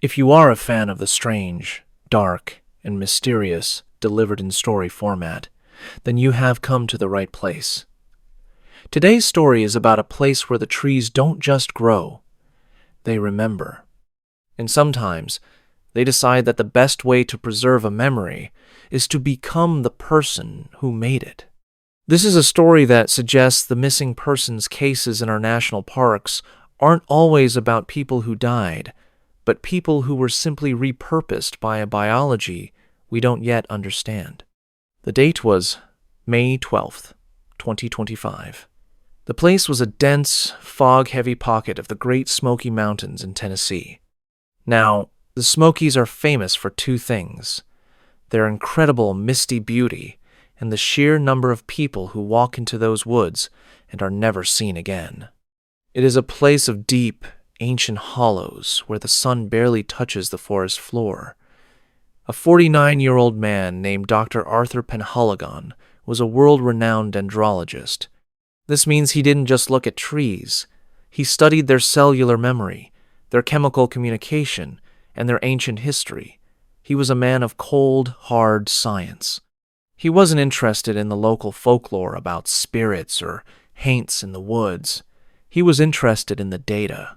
If you are a fan of the strange, dark, and mysterious delivered in story format, then you have come to the right place. Today's story is about a place where the trees don't just grow, they remember. And sometimes, they decide that the best way to preserve a memory is to become the person who made it. This is a story that suggests the missing persons cases in our national parks aren't always about people who died, but people who were simply repurposed by a biology we don't yet understand. The date was May 12th, 2025. The place was a dense, fog-heavy pocket of the Great Smoky Mountains in Tennessee. Now, the Smokies are famous for two things: their incredible misty beauty and the sheer number of people who walk into those woods and are never seen again. It is a place of deep, ancient hollows where the sun barely touches the forest floor. A 49-year-old man named Dr. Arthur Penhaligon was a world-renowned dendrologist. This means he didn't just look at trees. He studied their cellular memory, their chemical communication, and their ancient history. He was a man of cold, hard science. He wasn't interested in the local folklore about spirits or haints in the woods. He was interested in the data.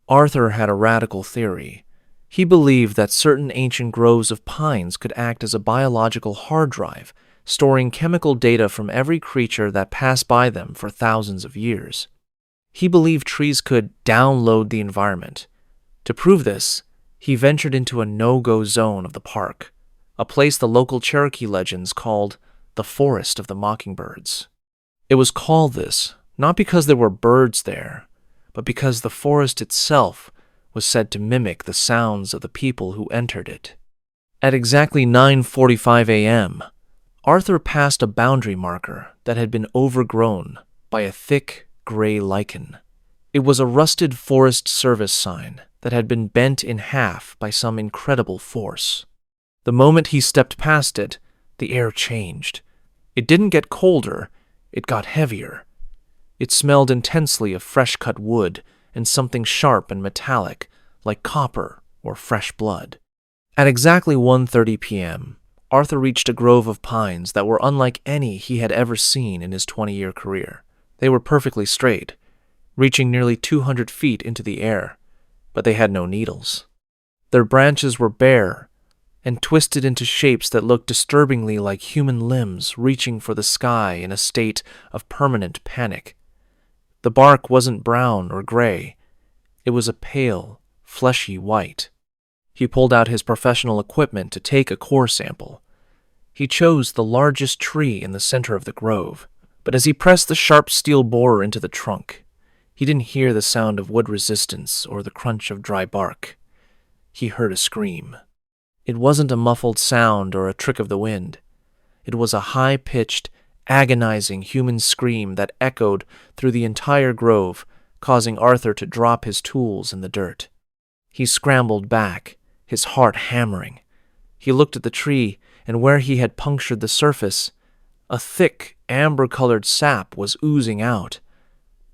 Arthur had a radical theory. He believed that certain ancient groves of pines could act as a biological hard drive, storing chemical data from every creature that passed by them for thousands of years. He believed trees could download the environment. To prove this, he ventured into a no-go zone of the park, a place the local Cherokee legends called the Forest of the Mockingbirds. It was called this not because there were birds there, but because the forest itself was said to mimic the sounds of the people who entered it. At exactly 9:45 a.m., Arthur passed a boundary marker that had been overgrown by a thick, gray lichen. It was a rusted Forest Service sign that had been bent in half by some incredible force. The moment he stepped past it, the air changed. It didn't get colder, it got heavier. It smelled intensely of fresh-cut wood and something sharp and metallic, like copper or fresh blood. At exactly 1:30 p.m., Arthur reached a grove of pines that were unlike any he had ever seen in his 20-year career. They were perfectly straight, reaching nearly 200 feet into the air, but they had no needles. Their branches were bare and twisted into shapes that looked disturbingly like human limbs reaching for the sky in a state of permanent panic. The bark wasn't brown or gray. It was a pale, fleshy white. He pulled out his professional equipment to take a core sample. He chose the largest tree in the center of the grove, but as he pressed the sharp steel borer into the trunk, he didn't hear the sound of wood resistance or the crunch of dry bark. He heard a scream. It wasn't a muffled sound or a trick of the wind. It was a high-pitched, agonizing human scream that echoed through the entire grove, causing Arthur to drop his tools in the dirt. He scrambled back, his heart hammering. He looked at the tree, and where he had punctured the surface, a thick, amber-colored sap was oozing out,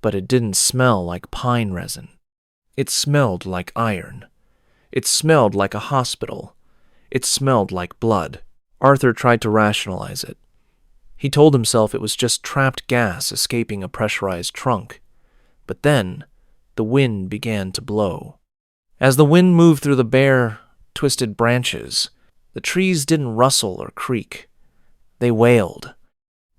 but it didn't smell like pine resin. It smelled like iron. It smelled like a hospital. It smelled like blood. Arthur tried to rationalize it. He told himself it was just trapped gas escaping a pressurized trunk. But then, the wind began to blow. As the wind moved through the bare, twisted branches, the trees didn't rustle or creak. They wailed.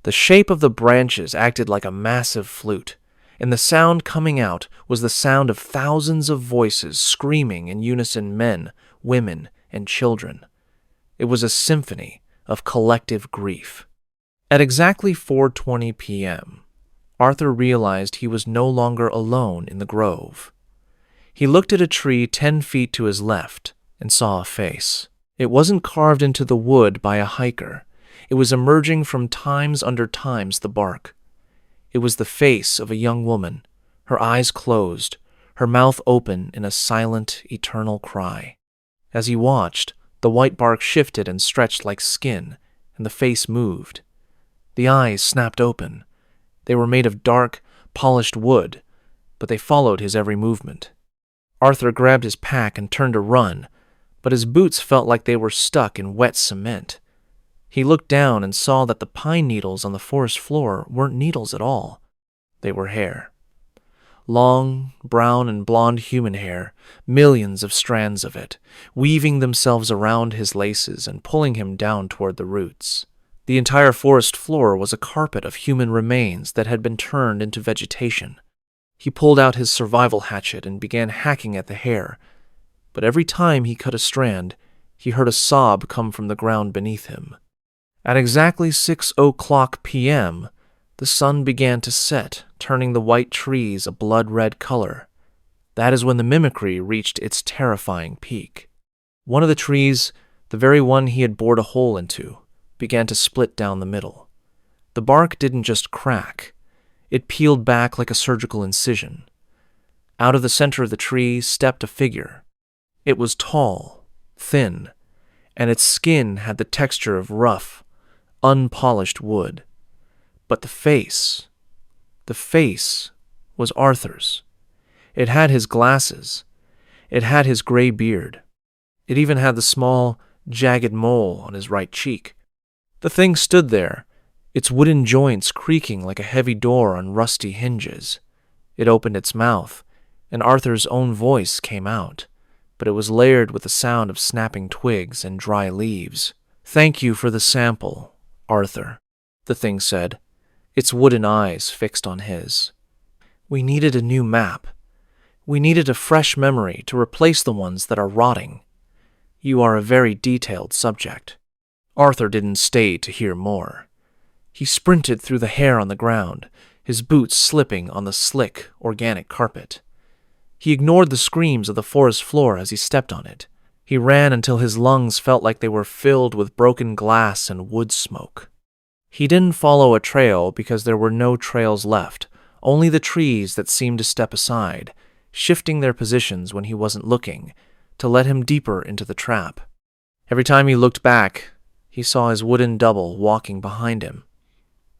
The shape of the branches acted like a massive flute, and the sound coming out was the sound of thousands of voices screaming in unison: men, women, and children. It was a symphony of collective grief. At exactly 4:20 p.m., Arthur realized he was no longer alone in the grove. He looked at a tree 10 feet to his left and saw a face. It wasn't carved into the wood by a hiker. It was emerging from times under times the bark. It was the face of a young woman, her eyes closed, her mouth open in a silent, eternal cry. As he watched, the white bark shifted and stretched like skin, and the face moved. The eyes snapped open. They were made of dark, polished wood, but they followed his every movement. Arthur grabbed his pack and turned to run, but his boots felt like they were stuck in wet cement. He looked down and saw that the pine needles on the forest floor weren't needles at all. They were hair. Long, brown and blonde human hair, millions of strands of it, weaving themselves around his laces and pulling him down toward the roots. The entire forest floor was a carpet of human remains that had been turned into vegetation. He pulled out his survival hatchet and began hacking at the hair, but every time he cut a strand, he heard a sob come from the ground beneath him. At exactly 6:00 p.m., the sun began to set, turning the white trees a blood-red color. That is when the mimicry reached its terrifying peak. One of the trees, the very one he had bored a hole into, began to split down the middle. The bark didn't just crack. It peeled back like a surgical incision. Out of the center of the tree stepped a figure. It was tall, thin, and its skin had the texture of rough, unpolished wood. But the face was Arthur's. It had his glasses. It had his gray beard. It even had the small, jagged mole on his right cheek. The thing stood there, its wooden joints creaking like a heavy door on rusty hinges. It opened its mouth, and Arthur's own voice came out, but it was layered with the sound of snapping twigs and dry leaves. "Thank you for the sample, Arthur," the thing said, its wooden eyes fixed on his. "We needed a new map. We needed a fresh memory to replace the ones that are rotting. You are a very detailed subject." Arthur didn't stay to hear more. He sprinted through the hair on the ground, his boots slipping on the slick, organic carpet. He ignored the screams of the forest floor as he stepped on it. He ran until his lungs felt like they were filled with broken glass and wood smoke. He didn't follow a trail because there were no trails left, only the trees that seemed to step aside, shifting their positions when he wasn't looking, to let him deeper into the trap. Every time he looked back, he saw his wooden double walking behind him.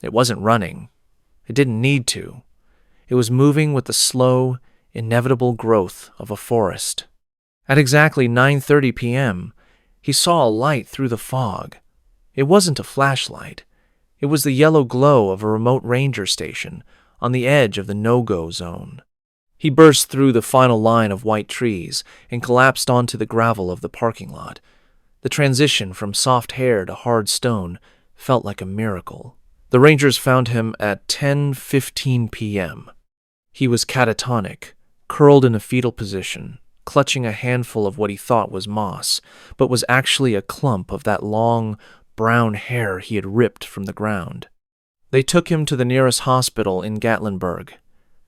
It wasn't running. It didn't need to. It was moving with the slow, inevitable growth of a forest. At exactly 9:30 p.m., he saw a light through the fog. It wasn't a flashlight. It was the yellow glow of a remote ranger station on the edge of the no-go zone. He burst through the final line of white trees and collapsed onto the gravel of the parking lot. The transition from soft hair to hard stone felt like a miracle. The Rangers found him at 10:15 p.m. He was catatonic, curled in a fetal position, clutching a handful of what he thought was moss, but was actually a clump of that long, brown hair he had ripped from the ground. They took him to the nearest hospital in Gatlinburg,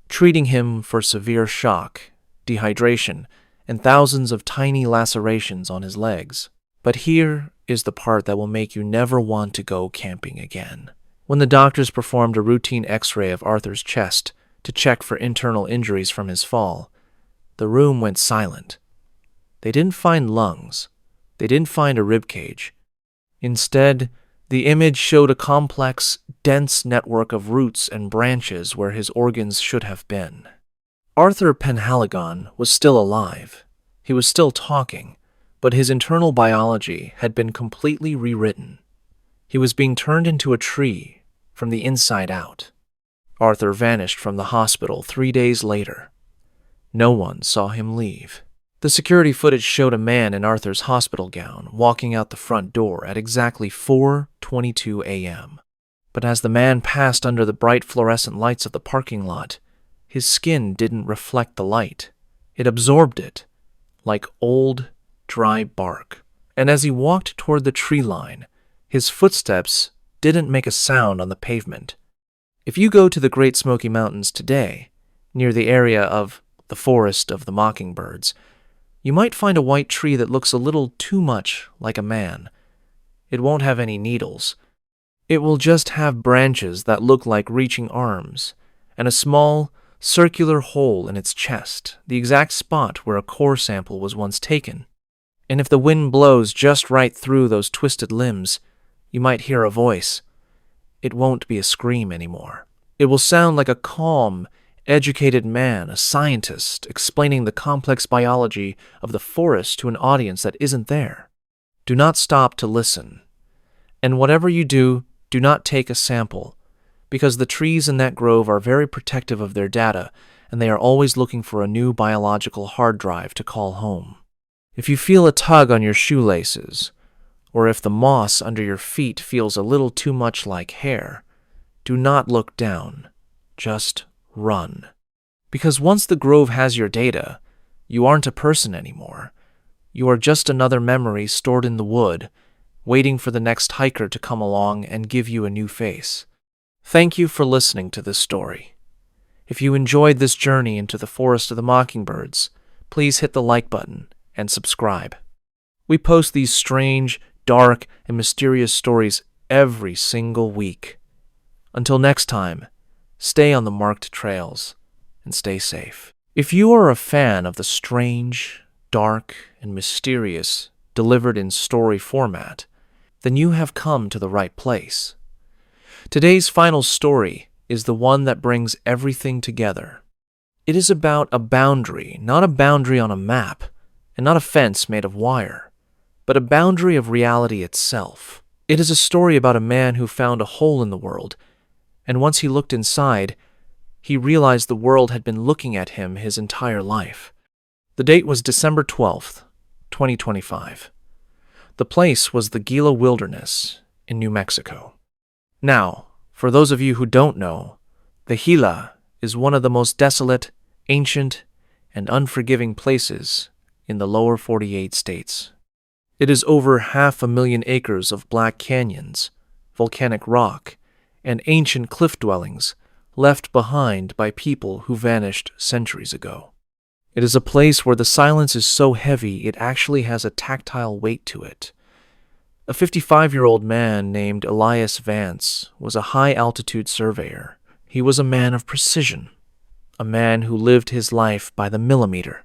treating him for severe shock, dehydration, and thousands of tiny lacerations on his legs. But here is the part that will make you never want to go camping again. When the doctors performed a routine x-ray of Arthur's chest to check for internal injuries from his fall, the room went silent. They didn't find lungs. They didn't find a rib cage. Instead, the image showed a complex, dense network of roots and branches where his organs should have been. Arthur Penhaligon was still alive. He was still talking, but his internal biology had been completely rewritten. He was being turned into a tree from the inside out. Arthur vanished from the hospital 3 days later. No one saw him leave. The security footage showed a man in Arthur's hospital gown walking out the front door at exactly 4:22 a.m. But as the man passed under the bright fluorescent lights of the parking lot, his skin didn't reflect the light. It absorbed it, like old, dry bark. And as he walked toward the tree line, his footsteps didn't make a sound on the pavement. If you go to the Great Smoky Mountains today, near the area of the Forest of the Mockingbirds, you might find a white tree that looks a little too much like a man. It won't have any needles. It will just have branches that look like reaching arms, and a small, circular hole in its chest, the exact spot where a core sample was once taken. And if the wind blows just right through those twisted limbs, you might hear a voice. It won't be a scream anymore. It will sound like a calm educated man, a scientist, explaining the complex biology of the forest to an audience that isn't there. Do not stop to listen. And whatever you do, do not take a sample, because the trees in that grove are very protective of their data, and they are always looking for a new biological hard drive to call home. If you feel a tug on your shoelaces, or if the moss under your feet feels a little too much like hair, do not look down. Just run. Because once the grove has your data, you aren't a person anymore. You are just another memory stored in the wood, waiting for the next hiker to come along and give you a new face. Thank you for listening to this story. If you enjoyed this journey into the Forest of the Mockingbirds, please hit the like button and subscribe. We post these strange, dark, and mysterious stories every single week. Until next time, stay on the marked trails and stay safe. If you are a fan of the strange, dark, and mysterious delivered in story format, then you have come to the right place. Today's final story is the one that brings everything together. It is about a boundary, not a boundary on a map, and not a fence made of wire, but a boundary of reality itself. It is a story about a man who found a hole in the world, and once he looked inside, he realized the world had been looking at him his entire life. The date was December 12th, 2025. The place was the Gila Wilderness in New Mexico. Now, for those of you who don't know, the Gila is one of the most desolate, ancient, and unforgiving places in the lower 48 states. It is over 500,000 acres of black canyons, volcanic rock, and ancient cliff dwellings left behind by people who vanished centuries ago. It is a place where the silence is so heavy it actually has a tactile weight to it. A 55-year-old man named Elias Vance was a high-altitude surveyor. He was a man of precision, a man who lived his life by the millimeter.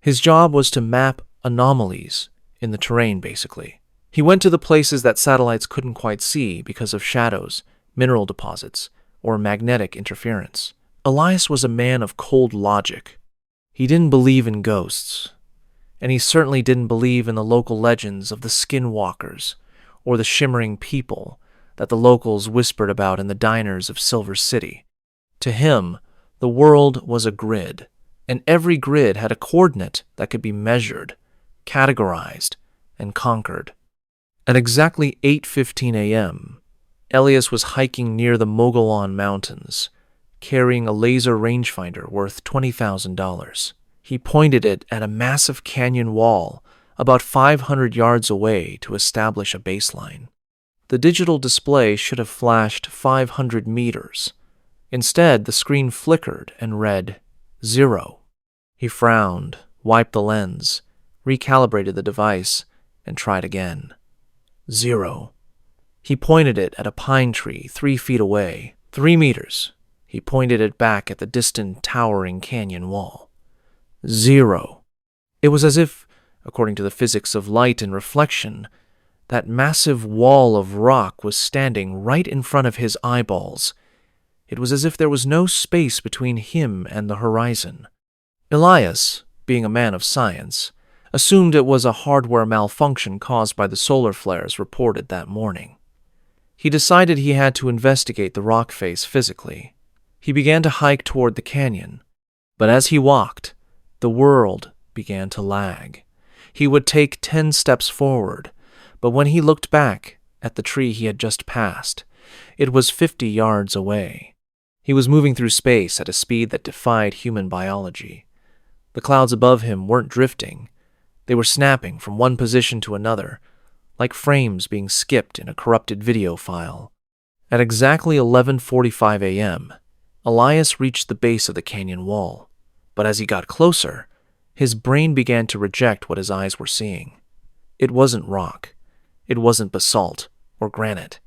His job was to map anomalies in the terrain, basically. He went to the places that satellites couldn't quite see because of shadows, mineral deposits, or magnetic interference. Elias was a man of cold logic. He didn't believe in ghosts, and he certainly didn't believe in the local legends of the skinwalkers or the shimmering people that the locals whispered about in the diners of Silver City. To him, the world was a grid, and every grid had a coordinate that could be measured, categorized, and conquered. At exactly 8:15 a.m., Elias was hiking near the Mogollon Mountains, carrying a laser rangefinder worth $20,000. He pointed it at a massive canyon wall about 500 yards away to establish a baseline. The digital display should have flashed 500 meters. Instead, the screen flickered and read 0. He frowned, wiped the lens, recalibrated the device, and tried again. 0. He pointed it at a pine tree 3 feet away. 3 meters. He pointed it back at the distant, towering canyon wall. 0. It was as if, according to the physics of light and reflection, that massive wall of rock was standing right in front of his eyeballs. It was as if there was no space between him and the horizon. Elias, being a man of science, assumed it was a hardware malfunction caused by the solar flares reported that morning. He decided he had to investigate the rock face physically. He began to hike toward the canyon, but as he walked, the world began to lag. He would take 10 steps forward, but when he looked back at the tree he had just passed, it was 50 yards away. He was moving through space at a speed that defied human biology. The clouds above him weren't drifting. They were snapping from one position to another, like frames being skipped in a corrupted video file. At exactly 11:45 a.m., Elias reached the base of the canyon wall, but as he got closer, his brain began to reject what his eyes were seeing. It wasn't rock. It wasn't basalt or granite.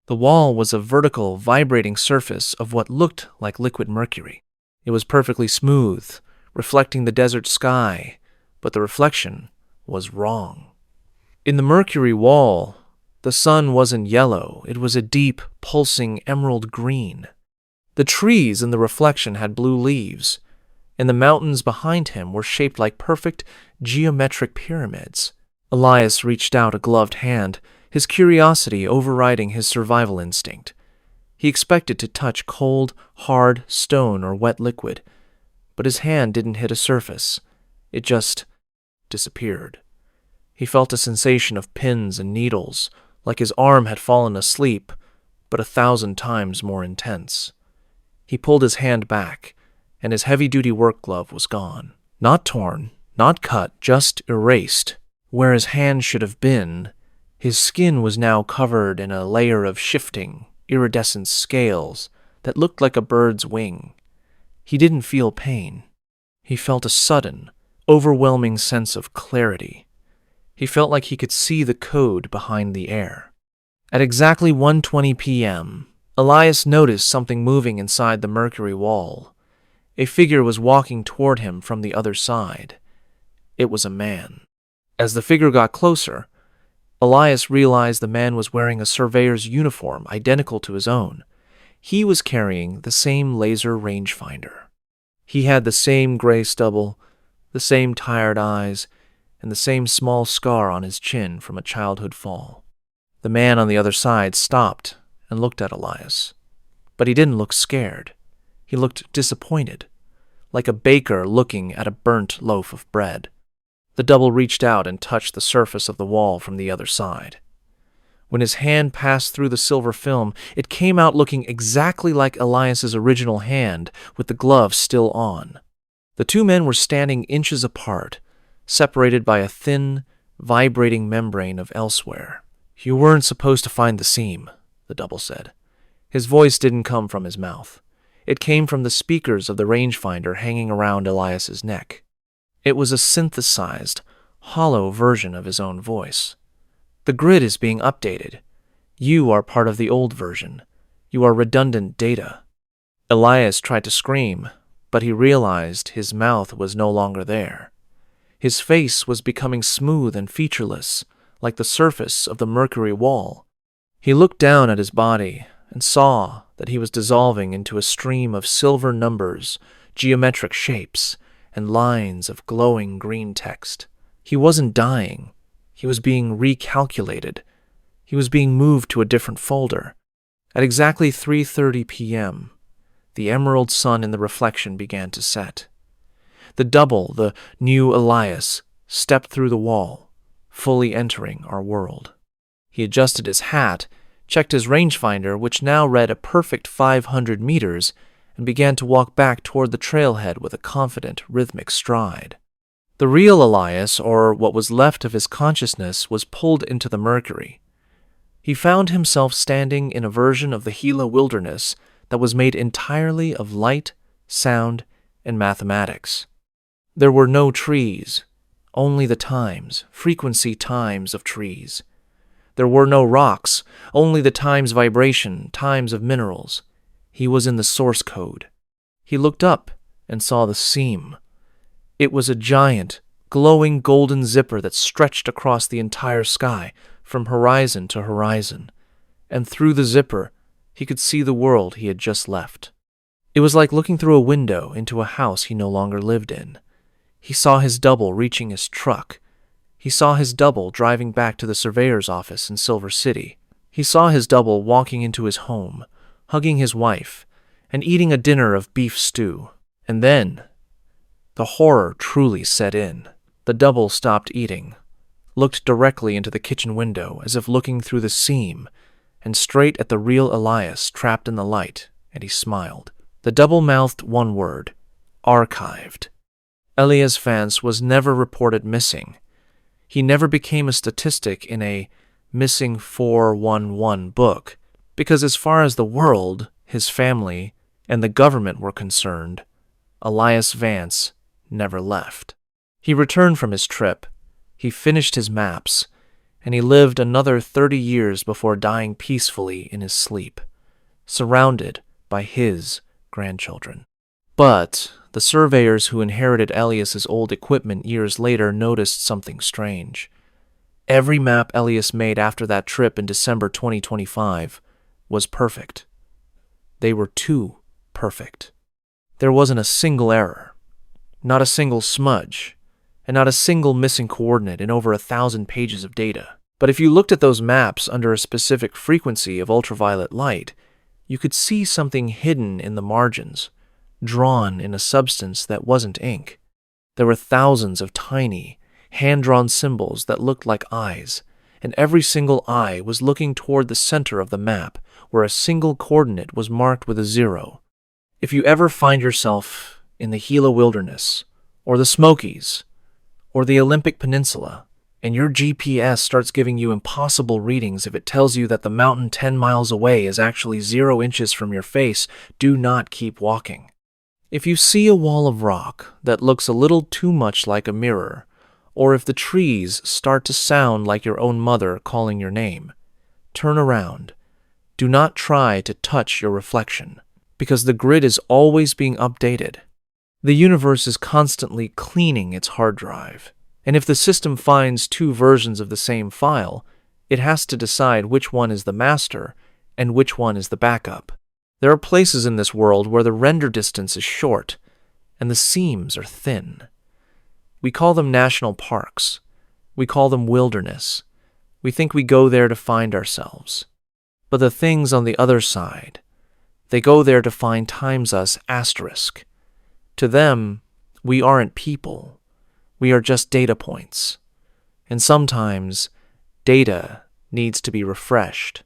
The wall was a vertical, vibrating surface of what looked like liquid mercury. It was perfectly smooth, reflecting the desert sky, but the reflection was wrong. In the mercury wall, the sun wasn't yellow. It was a deep, pulsing emerald green. The trees in the reflection had blue leaves, and the mountains behind him were shaped like perfect geometric pyramids. Elias reached out a gloved hand, his curiosity overriding his survival instinct. He expected to touch cold, hard stone or wet liquid, but his hand didn't hit a surface. It just disappeared. He felt a sensation of pins and needles, like his arm had fallen asleep, but 1,000 times more intense. He pulled his hand back, and his heavy-duty work glove was gone. Not torn, not cut, just erased. Where his hand should have been, his skin was now covered in a layer of shifting, iridescent scales that looked like a bird's wing. He didn't feel pain. He felt a sudden, overwhelming sense of clarity. He felt like he could see the code behind the air. At exactly 1:20 p.m., Elias noticed something moving inside the mercury wall. A figure was walking toward him from the other side. It was a man. As the figure got closer, Elias realized the man was wearing a surveyor's uniform identical to his own. He was carrying the same laser rangefinder. He had the same gray stubble, the same tired eyes, and the same small scar on his chin from a childhood fall. The man on the other side stopped and looked at Elias. But he didn't look scared. He looked disappointed, like a baker looking at a burnt loaf of bread. The double reached out and touched the surface of the wall from the other side. When his hand passed through the silver film, it came out looking exactly like Elias's original hand, with the glove still on. The two men were standing inches apart, separated by a thin, vibrating membrane of elsewhere. "You weren't supposed to find the seam," the double said. His voice didn't come from his mouth. It came from the speakers of the rangefinder hanging around Elias's neck. It was a synthesized, hollow version of his own voice. "The grid is being updated. You are part of the old version. You are redundant data." Elias tried to scream, but he realized his mouth was no longer there. His face was becoming smooth and featureless, like the surface of the mercury wall. He looked down at his body and saw that he was dissolving into a stream of silver numbers, geometric shapes, and lines of glowing green text. He wasn't dying. He was being recalculated. He was being moved to a different folder. At exactly 3:30 p.m., the emerald sun in the reflection began to set. The double, the new Elias, stepped through the wall, fully entering our world. He adjusted his hat, checked his rangefinder, which now read a perfect 500 meters, and began to walk back toward the trailhead with a confident, rhythmic stride. The real Elias, or what was left of his consciousness, was pulled into the mercury. He found himself standing in a version of the Gila wilderness that was made entirely of light, sound, and mathematics. There were no trees, only the times, frequency times of trees. There were no rocks, only the times vibration, times of minerals. He was in the source code. He looked up and saw the seam. It was a giant, glowing golden zipper that stretched across the entire sky, from horizon to horizon, and through the zipper he could see the world he had just left. It was like looking through a window into a house he no longer lived in. He saw his double reaching his truck. He saw his double driving back to the surveyor's office in Silver City. He saw his double walking into his home, hugging his wife, and eating a dinner of beef stew. And then the horror truly set in. The double stopped eating, looked directly into the kitchen window as if looking through the seam, and straight at the real Elias trapped in the light, and he smiled. The double mouthed one word: archived. Elias Vance was never reported missing. He never became a statistic in a missing 411 book, because as far as the world, his family, and the government were concerned, Elias Vance never left. He returned from his trip, he finished his maps, and he lived another 30 years before dying peacefully in his sleep, surrounded by his grandchildren. But the surveyors who inherited Elias's old equipment years later noticed something strange. Every map Elias made after that trip in December 2025 was perfect. They were too perfect. There wasn't a single error, not a single smudge, and not a single missing coordinate in over 1,000 pages of data. But if you looked at those maps under a specific frequency of ultraviolet light, you could see something hidden in the margins, drawn in a substance that wasn't ink. There were thousands of tiny, hand-drawn symbols that looked like eyes, and every single eye was looking toward the center of the map, where a single coordinate was marked with a 0. If you ever find yourself in the Gila Wilderness, or the Smokies, or the Olympic Peninsula, and your GPS starts giving you impossible readings if it tells you that the mountain 10 miles away is actually 0 inches from your face, do not keep walking. If you see a wall of rock that looks a little too much like a mirror, or if the trees start to sound like your own mother calling your name, turn around. Do not try to touch your reflection, because the grid is always being updated. The universe is constantly cleaning its hard drive, and if the system finds 2 versions of the same file, it has to decide which one is the master and which one is the backup. There are places in this world where the render distance is short and the seams are thin. We call them national parks. We call them wilderness. We think we go there to find ourselves. But the things on the other side, they go there to find times us asterisk. To them, we aren't people. We are just data points. And sometimes, data needs to be refreshed.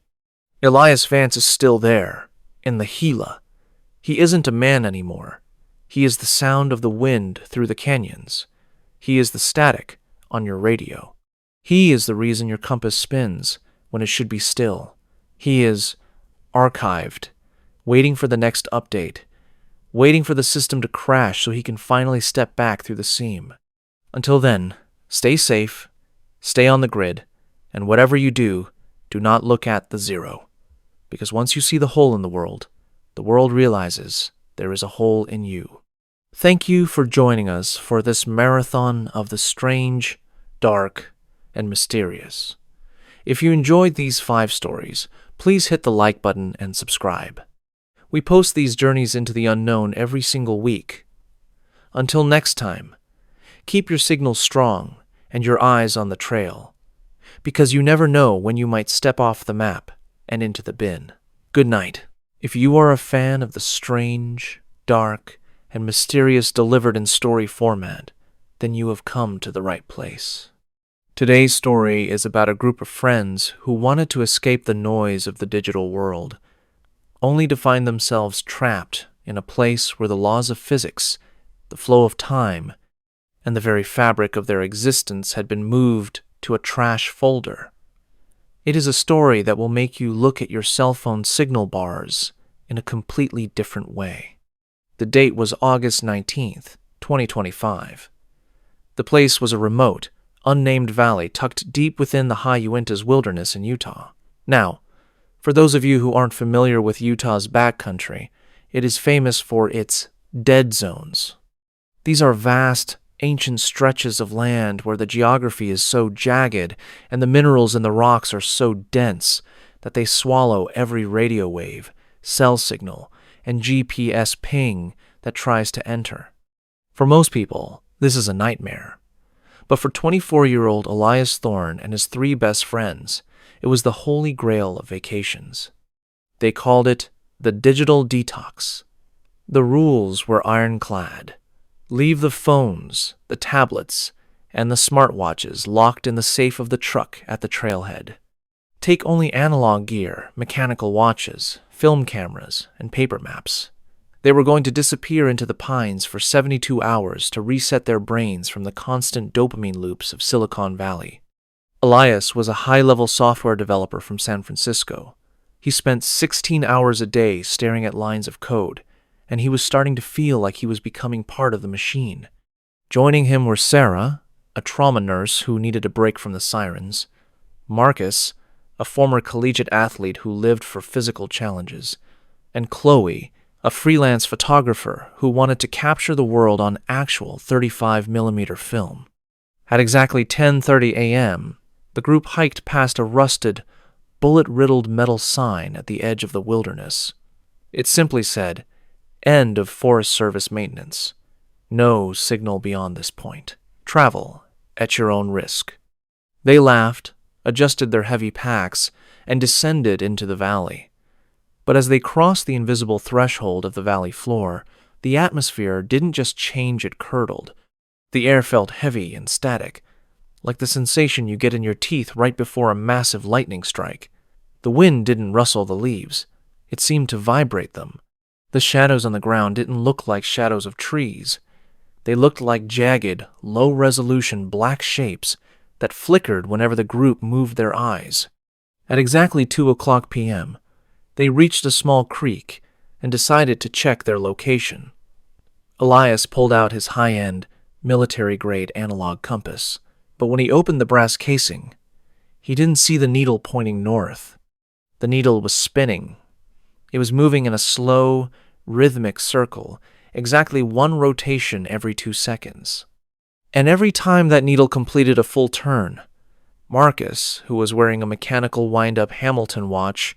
Elias Vance is still there, in the Gila. He isn't a man anymore. He is the sound of the wind through the canyons. He is the static on your radio. He is the reason your compass spins when it should be still. He is archived, waiting for the next update, waiting for the system to crash so he can finally step back through the seam. Until then, stay safe, stay on the grid, and whatever you do, do not look at the 0. Because once you see the hole in the world realizes there is a hole in you. Thank you for joining us for this marathon of the strange, dark, and mysterious. If you enjoyed these 5 stories, please hit the like button and subscribe. We post these journeys into the unknown every single week. Until next time, keep your signals strong and your eyes on the trail, because you never know when you might step off the map and into the bin. Good night. If you are a fan of the strange, dark, and mysterious delivered in story format, then you have come to the right place. Today's story is about a group of friends who wanted to escape the noise of the digital world, only to find themselves trapped in a place where the laws of physics, the flow of time, and the very fabric of their existence had been moved to a trash folder. It is a story that will make you look at your cell phone signal bars in a completely different way. The date was August 19th, 2025. The place was a remote, unnamed valley tucked deep within the high Uintas wilderness in Utah. Now, for those of you who aren't familiar with Utah's backcountry, it is famous for its dead zones. These are vast, ancient stretches of land where the geography is so jagged and the minerals in the rocks are so dense that they swallow every radio wave, cell signal, and GPS ping that tries to enter. For most people, this is a nightmare. But for 24-year-old Elias Thorne and his 3 best friends, it was the holy grail of vacations. They called it the digital detox. The rules were ironclad. Leave the phones, the tablets, and the smartwatches locked in the safe of the truck at the trailhead. Take only analog gear, mechanical watches, film cameras, and paper maps. They were going to disappear into the pines for 72 hours to reset their brains from the constant dopamine loops of Silicon Valley. Elias was a high-level software developer from San Francisco. He spent 16 hours a day staring at lines of code, and he was starting to feel like he was becoming part of the machine. Joining him were Sarah, a trauma nurse who needed a break from the sirens, Marcus, a former collegiate athlete who lived for physical challenges, and Chloe, a freelance photographer who wanted to capture the world on actual 35mm film. At exactly 10:30 a.m., the group hiked past a rusted, bullet-riddled metal sign at the edge of the wilderness. It simply said, End of Forest Service maintenance. No signal beyond this point. Travel at your own risk. They laughed, adjusted their heavy packs, and descended into the valley. But as they crossed the invisible threshold of the valley floor, the atmosphere didn't just change, it curdled. The air felt heavy and static, like the sensation you get in your teeth right before a massive lightning strike. The wind didn't rustle the leaves. It seemed to vibrate them. The shadows on the ground didn't look like shadows of trees. They looked like jagged, low-resolution black shapes that flickered whenever the group moved their eyes. At exactly 2:00 p.m., they reached a small creek and decided to check their location. Elias pulled out his high-end, military-grade analog compass, but when he opened the brass casing, he didn't see the needle pointing north. The needle was spinning. It was moving in a slow, rhythmic circle, exactly one rotation every 2 seconds. And every time that needle completed a full turn, Marcus, who was wearing a mechanical wind-up Hamilton watch,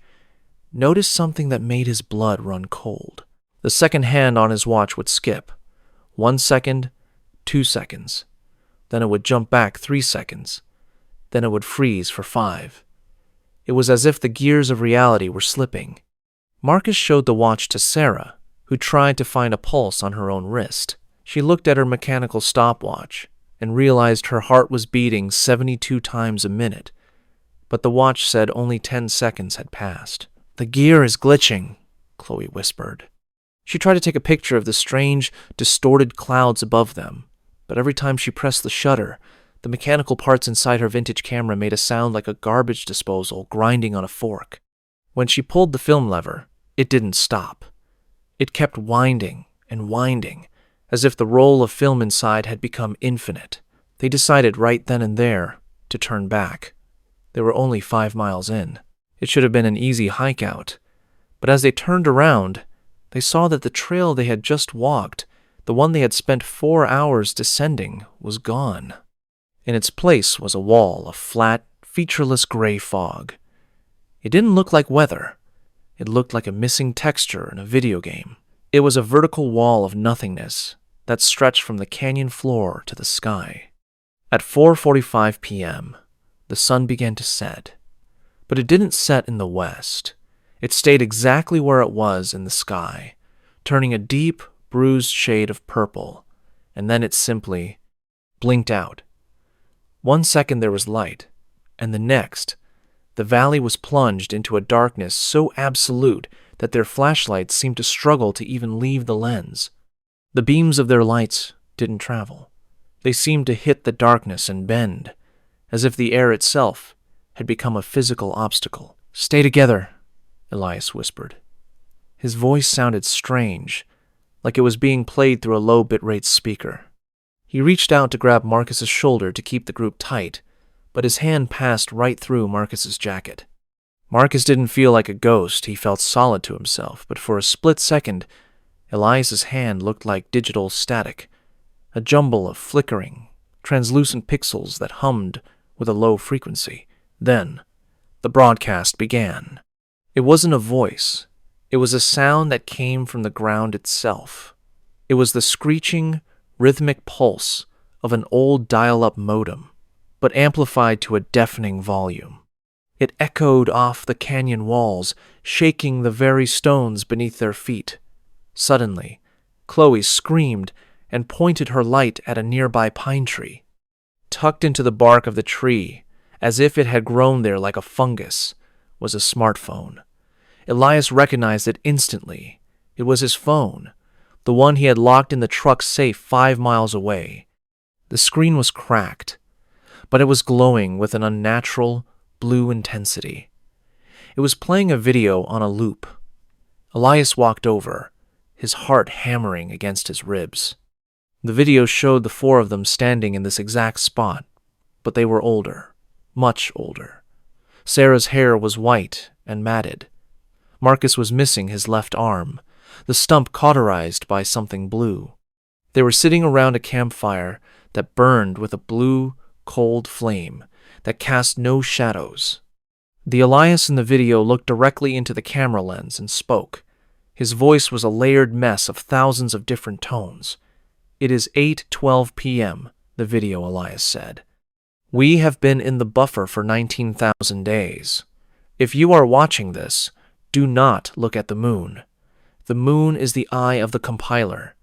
noticed something that made his blood run cold. The second hand on his watch would skip. 1 second, 2 seconds. Then it would jump back 3 seconds. Then it would freeze for 5. It was as if the gears of reality were slipping. Marcus showed the watch to Sarah, who tried to find a pulse on her own wrist. She looked at her mechanical stopwatch and realized her heart was beating 72 times a minute, but the watch said only 10 seconds had passed. "The gear is glitching," Chloe whispered. She tried to take a picture of the strange, distorted clouds above them, but every time she pressed the shutter, the mechanical parts inside her vintage camera made a sound like a garbage disposal grinding on a fork. When she pulled the film lever, it didn't stop. It kept winding and winding, as if the roll of film inside had become infinite. They decided right then and there to turn back. They were only 5 miles in. It should have been an easy hike out. But as they turned around, they saw that the trail they had just walked, the one they had spent 4 hours descending, was gone. In its place was a wall of flat, featureless gray fog. It didn't look like weather. It looked like a missing texture in a video game. It was a vertical wall of nothingness that stretched from the canyon floor to the sky. At 4:45 p.m., the sun began to set, but it didn't set in the west. It stayed exactly where it was in the sky, turning a deep, bruised shade of purple, and then it simply blinked out. 1 second there was light, and the next, the valley was plunged into a darkness so absolute that their flashlights seemed to struggle to even leave the lens. The beams of their lights didn't travel. They seemed to hit the darkness and bend, as if the air itself had become a physical obstacle. "Stay together," Elias whispered. His voice sounded strange, like it was being played through a low bitrate speaker. He reached out to grab Marcus's shoulder to keep the group tight, but his hand passed right through Marcus's jacket. Marcus didn't feel like a ghost. He felt solid to himself, but for a split second, Elias's hand looked like digital static, a jumble of flickering, translucent pixels that hummed with a low frequency. Then, the broadcast began. It wasn't a voice. It was a sound that came from the ground itself. It was the screeching, rhythmic pulse of an old dial-up modem, but amplified to a deafening volume. It echoed off the canyon walls, shaking the very stones beneath their feet. Suddenly, Chloe screamed and pointed her light at a nearby pine tree. Tucked into the bark of the tree, as if it had grown there like a fungus, was a smartphone. Elias recognized it instantly. It was his phone, the one he had locked in the truck's safe 5 miles away. The screen was cracked, but it was glowing with an unnatural, blue intensity. It was playing a video on a loop. Elias walked over, his heart hammering against his ribs. The video showed the 4 of them standing in this exact spot, but they were older, much older. Sarah's hair was white and matted. Marcus was missing his left arm, the stump cauterized by something blue. They were sitting around a campfire that burned with a blue, cold flame that cast no shadows. The Elias in the video looked directly into the camera lens and spoke. His voice was a layered mess of thousands of different tones. "It is 8:12 p.m., the video Elias said. "We have been in the buffer for 19,000 days. If you are watching this, do not look at the moon. The moon is the eye of the compiler.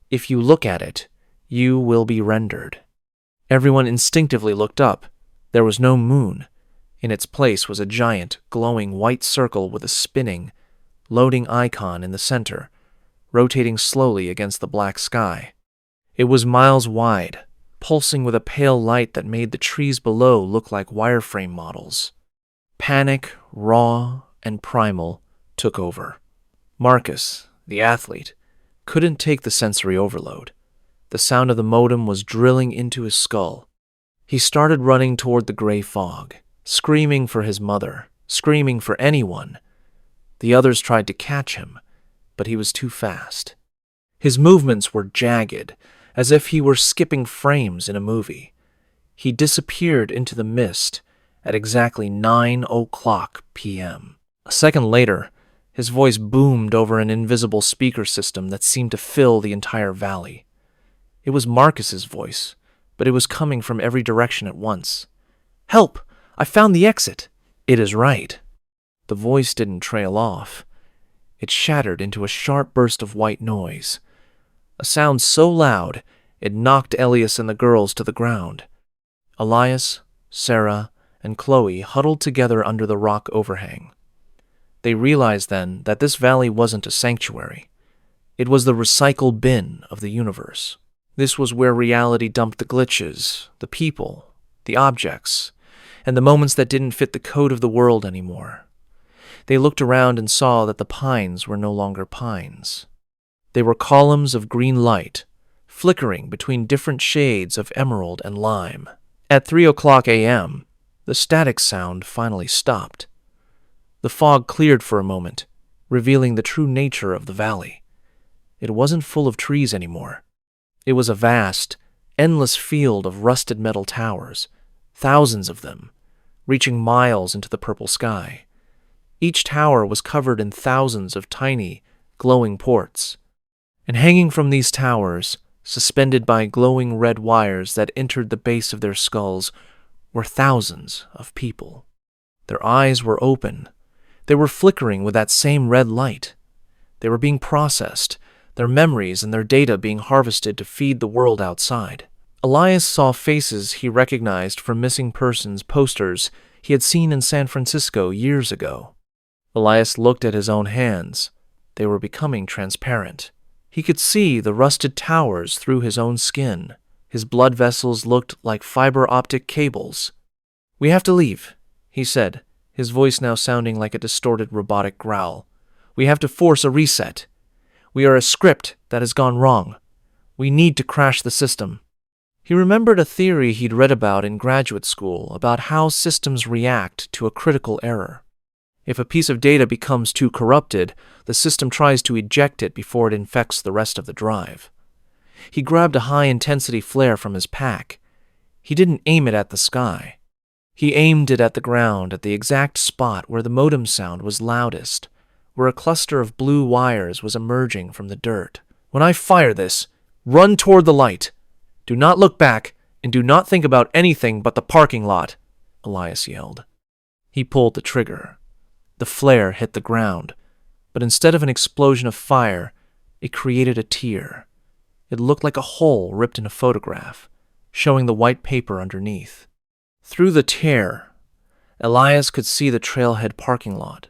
If you look at it, you will be rendered." Everyone instinctively looked up. There was no moon. In its place was a giant, glowing white circle with a spinning, loading icon in the center, rotating slowly against the black sky. It was miles wide, pulsing with a pale light that made the trees below look like wireframe models. Panic, raw and primal, took over. Marcus, the athlete, couldn't take the sensory overload. The sound of the modem was drilling into his skull. He started running toward the gray fog, screaming for his mother, screaming for anyone. The others tried to catch him, but he was too fast. His movements were jagged, as if he were skipping frames in a movie. He disappeared into the mist at exactly 9:00 p.m. A second later, his voice boomed over an invisible speaker system that seemed to fill the entire valley. It was Marcus's voice, but it was coming from every direction at once. "Help! I found the exit!" "It is right." The voice didn't trail off. It shattered into a sharp burst of white noise. A sound so loud, it knocked Elias and the girls to the ground. Elias, Sarah, and Chloe huddled together under the rock overhang. They realized then that this valley wasn't a sanctuary. It was the recycle bin of the universe. This was where reality dumped the glitches, the people, the objects, and the moments that didn't fit the code of the world anymore. They looked around and saw that the pines were no longer pines. They were columns of green light, flickering between different shades of emerald and lime. At 3:00 a.m., the static sound finally stopped. The fog cleared for a moment, revealing the true nature of the valley. It wasn't full of trees anymore. It was a vast, endless field of rusted metal towers, thousands of them, reaching miles into the purple sky. Each tower was covered in thousands of tiny, glowing ports. And hanging from these towers, suspended by glowing red wires that entered the base of their skulls, were thousands of people. Their eyes were open. They were flickering with that same red light. They were being processed, their memories and their data being harvested to feed the world outside. Elias saw faces he recognized from missing persons posters he had seen in San Francisco years ago. Elias looked at his own hands. They were becoming transparent. He could see the rusted towers through his own skin. His blood vessels looked like fiber optic cables. "We have to leave," he said, his voice now sounding like a distorted robotic growl. "We have to force a reset. We are a script that has gone wrong. We need to crash the system." He remembered a theory he'd read about in graduate school about how systems react to a critical error. If a piece of data becomes too corrupted, the system tries to eject it before it infects the rest of the drive. He grabbed a high-intensity flare from his pack. He didn't aim it at the sky. He aimed it at the ground at the exact spot where the modem sound was loudest, where a cluster of blue wires was emerging from the dirt. "When I fire this, run toward the light. Do not look back, and do not think about anything but the parking lot," Elias yelled. He pulled the trigger. The flare hit the ground, but instead of an explosion of fire, it created a tear. It looked like a hole ripped in a photograph, showing the white paper underneath. Through the tear, Elias could see the trailhead parking lot.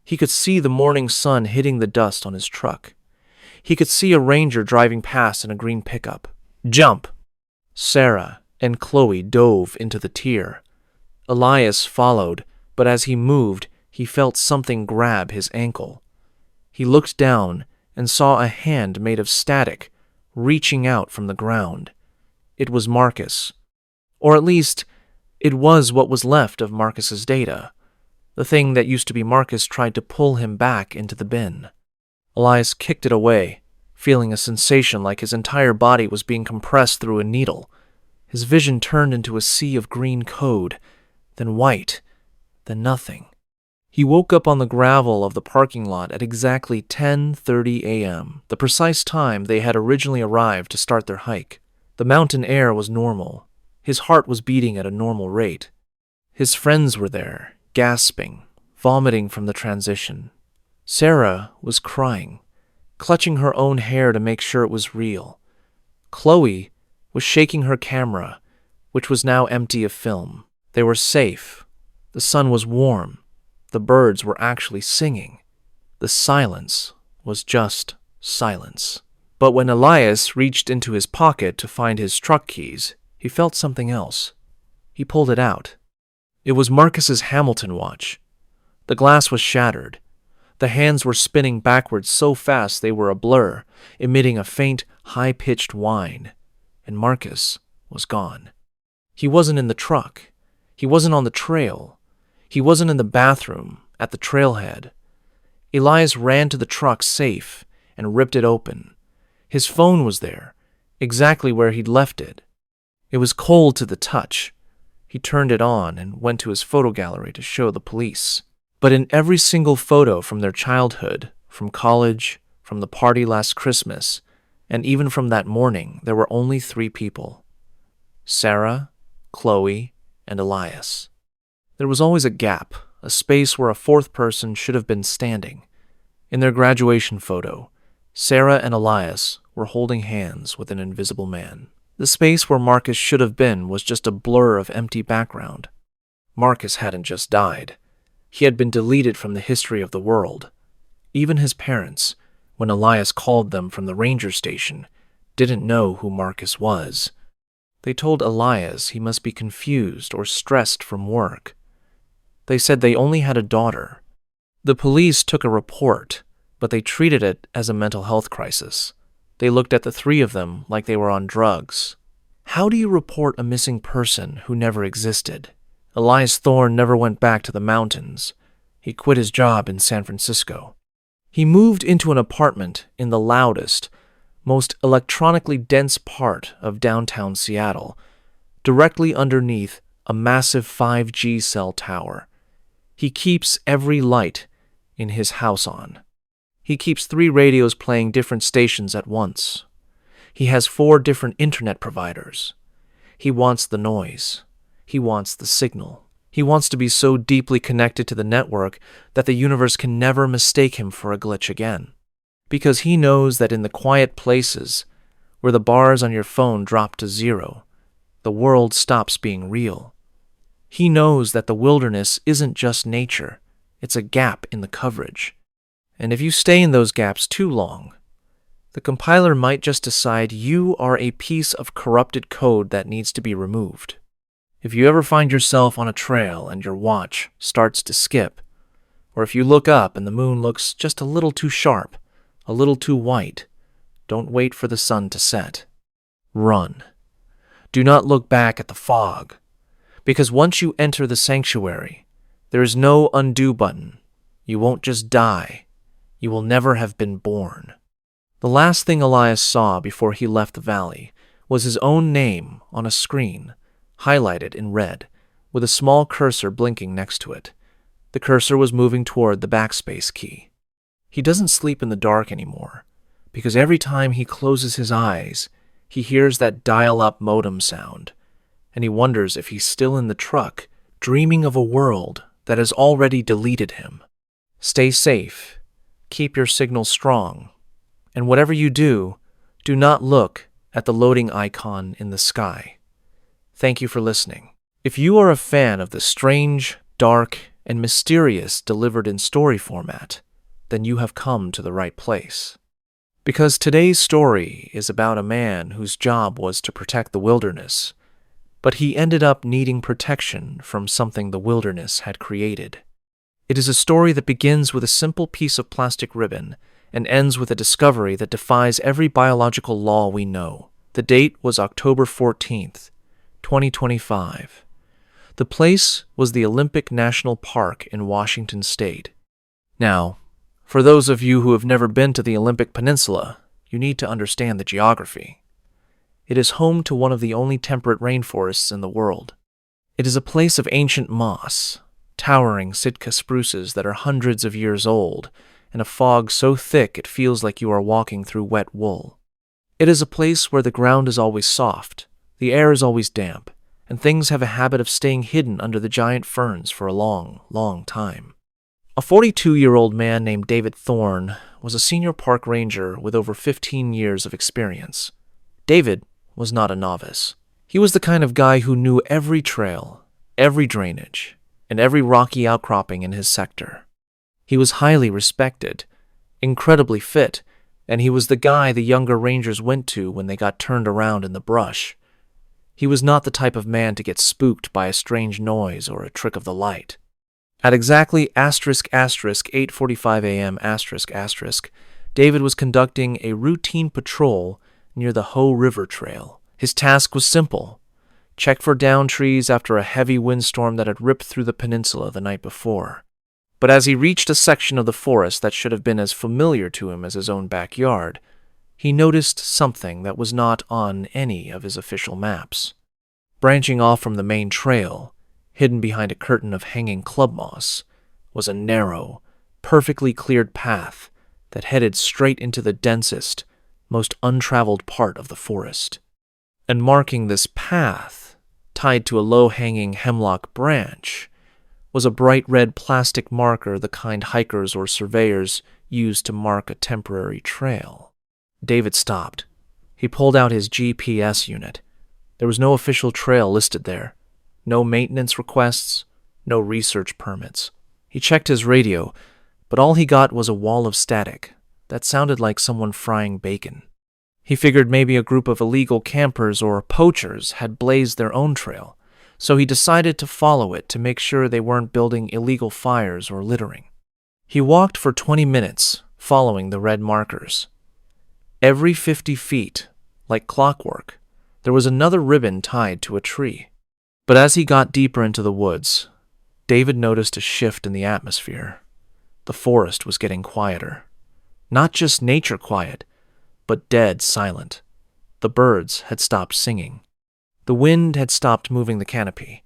He could see the morning sun hitting the dust on his truck. He could see a ranger driving past in a green pickup. "Jump!" Sarah and Chloe dove into the tear. Elias followed, but as he moved, he felt something grab his ankle. He looked down and saw a hand made of static reaching out from the ground. It was Marcus. Or at least, it was what was left of Marcus's data. The thing that used to be Marcus tried to pull him back into the bin. Elias kicked it away, feeling a sensation like his entire body was being compressed through a needle. His vision turned into a sea of green code, then white, then nothing. He woke up on the gravel of the parking lot at exactly 10:30 a.m., the precise time they had originally arrived to start their hike. The mountain air was normal. His heart was beating at a normal rate. His friends were there, gasping, vomiting from the transition. Sarah was crying, clutching her own hair to make sure it was real. Chloe was shaking her camera, which was now empty of film. They were safe. The sun was warm. The birds were actually singing. The silence was just silence. But when Elias reached into his pocket to find his truck keys, he felt something else. He pulled it out. It was Marcus's Hamilton watch. The glass was shattered. The hands were spinning backwards so fast they were a blur, emitting a faint, high-pitched whine. And Marcus was gone. He wasn't in the truck. He wasn't on the trail. He wasn't in the bathroom, at the trailhead. Elias ran to the truck safe and ripped it open. His phone was there, exactly where he'd left it. It was cold to the touch. He turned it on and went to his photo gallery to show the police. But in every single photo from their childhood, from college, from the party last Christmas, and even from that morning, there were only 3 people: Sarah, Chloe, and Elias. There was always a gap, a space where a 4th person should have been standing. In their graduation photo, Sarah and Elias were holding hands with an invisible man. The space where Marcus should have been was just a blur of empty background. Marcus hadn't just died. He had been deleted from the history of the world. Even his parents, when Elias called them from the ranger station, didn't know who Marcus was. They told Elias he must be confused or stressed from work. They said they only had a daughter. The police took a report, but they treated it as a mental health crisis. They looked at the 3 of them like they were on drugs. How do you report a missing person who never existed? Elias Thorne never went back to the mountains. He quit his job in San Francisco. He moved into an apartment in the loudest, most electronically dense part of downtown Seattle, directly underneath a massive 5G cell tower. He keeps every light in his house on. He keeps 3 radios playing different stations at once. He has 4 different internet providers. He wants the noise. He wants the signal. He wants to be so deeply connected to the network that the universe can never mistake him for a glitch again. Because he knows that in the quiet places, where the bars on your phone drop to 0, the world stops being real. He knows that the wilderness isn't just nature, it's a gap in the coverage. And if you stay in those gaps too long, the compiler might just decide you are a piece of corrupted code that needs to be removed. If you ever find yourself on a trail and your watch starts to skip, or if you look up and the moon looks just a little too sharp, a little too white, don't wait for the sun to set. Run. Do not look back at the fog, because once you enter the sanctuary, there is no undo button. You won't just die. You will never have been born. The last thing Elias saw before he left the valley was his own name on a screen, highlighted in red, with a small cursor blinking next to it. The cursor was moving toward the backspace key. He doesn't sleep in the dark anymore, because every time he closes his eyes, he hears that dial-up modem sound, and he wonders if he's still in the truck, dreaming of a world that has already deleted him. Stay safe, keep your signal strong, and whatever you do, do not look at the loading icon in the sky. Thank you for listening. If you are a fan of the strange, dark, and mysterious delivered in story format, then you have come to the right place. Because today's story is about a man whose job was to protect the wilderness, but he ended up needing protection from something the wilderness had created. It is a story that begins with a simple piece of plastic ribbon and ends with a discovery that defies every biological law we know. The date was October 14th, 2025. The place was the Olympic National Park in Washington State. Now, for those of you who have never been to the Olympic Peninsula, you need to understand the geography. It is home to one of the only temperate rainforests in the world. It is a place of ancient moss, towering Sitka spruces that are hundreds of years old, and a fog so thick it feels like you are walking through wet wool. It is a place where the ground is always soft, the air is always damp, and things have a habit of staying hidden under the giant ferns for a long, long time. A 42-year-old man named David Thorne was a senior park ranger with over 15 years of experience. David was not a novice. He was the kind of guy who knew every trail, every drainage, and every rocky outcropping in his sector. He was highly respected, incredibly fit, and he was the guy the younger rangers went to when they got turned around in the brush. He was not the type of man to get spooked by a strange noise or a trick of the light. At exactly **8:45 a.m. David was conducting a routine patrol near the Hoh River Trail. His task was simple: check for downed trees after a heavy windstorm that had ripped through the peninsula the night before. But as he reached a section of the forest that should have been as familiar to him as his own backyard, he noticed something that was not on any of his official maps. Branching off from the main trail, hidden behind a curtain of hanging club moss, was a narrow, perfectly cleared path that headed straight into the densest, most untraveled part of the forest. And marking this path, tied to a low-hanging hemlock branch, was a bright red plastic marker, the kind hikers or surveyors use to mark a temporary trail. David stopped. He pulled out his GPS unit. There was no official trail listed there. No maintenance requests, no research permits. He checked his radio, but all he got was a wall of static that sounded like someone frying bacon. He figured maybe a group of illegal campers or poachers had blazed their own trail, so he decided to follow it to make sure they weren't building illegal fires or littering. He walked for 20 minutes, following the red markers. Every 50 feet, like clockwork, there was another ribbon tied to a tree. But as he got deeper into the woods, David noticed a shift in the atmosphere. The forest was getting quieter. Not just nature quiet, but dead silent. The birds had stopped singing. The wind had stopped moving the canopy.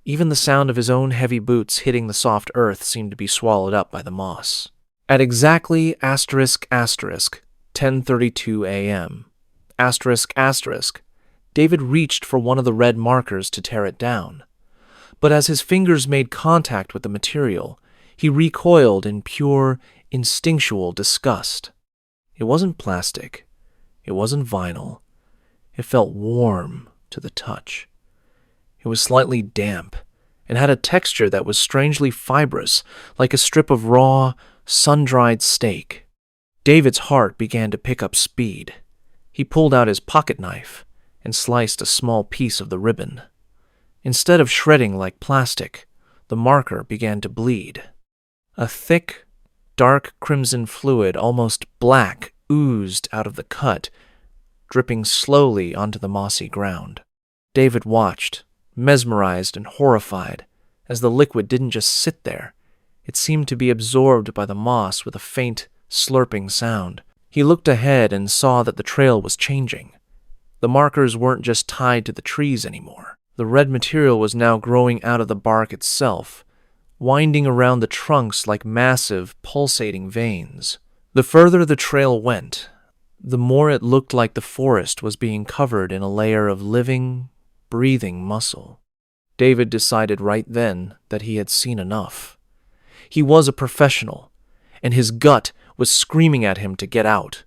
Even the sound of his own heavy boots hitting the soft earth seemed to be swallowed up by the moss. At exactly **10:32 a.m., David reached for one of the red markers to tear it down. But as his fingers made contact with the material, he recoiled in pure, instinctual disgust. It wasn't plastic. It wasn't vinyl. It felt warm to the touch. It was slightly damp and had a texture that was strangely fibrous, like a strip of raw, sun-dried steak. David's heart began to pick up speed. He pulled out his pocket knife and sliced a small piece of the ribbon. Instead of shredding like plastic, the marker began to bleed. A thick, dark crimson fluid, almost black, oozed out of the cut, dripping slowly onto the mossy ground. David watched, mesmerized and horrified, as the liquid didn't just sit there. It seemed to be absorbed by the moss with a faint, slurping sound. He looked ahead and saw that the trail was changing. The markers weren't just tied to the trees anymore. The red material was now growing out of the bark itself, winding around the trunks like massive, pulsating veins. The further the trail went, the more it looked like the forest was being covered in a layer of living, breathing muscle. David decided right then that he had seen enough. He was a professional, and his gut was screaming at him to get out.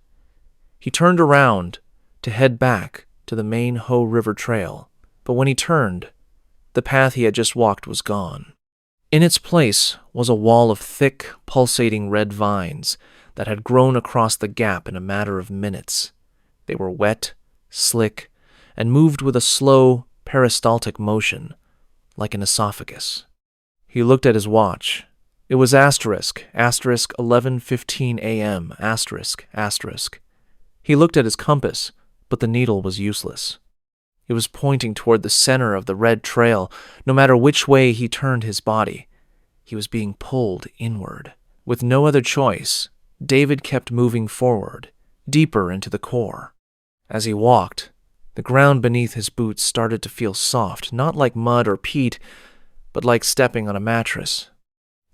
He turned around to head back to the main Hoh River Trail, but when he turned, the path he had just walked was gone. In its place was a wall of thick, pulsating red vines that had grown across the gap in a matter of minutes. They were wet, slick, and moved with a slow, peristaltic motion, like an esophagus. He looked at his watch. It was *11:15 a.m. He looked at his compass, but the needle was useless. It was pointing toward the center of the red trail. No matter which way he turned his body, he was being pulled inward. With no other choice, David kept moving forward, deeper into the core. As he walked, the ground beneath his boots started to feel soft, not like mud or peat, but like stepping on a mattress.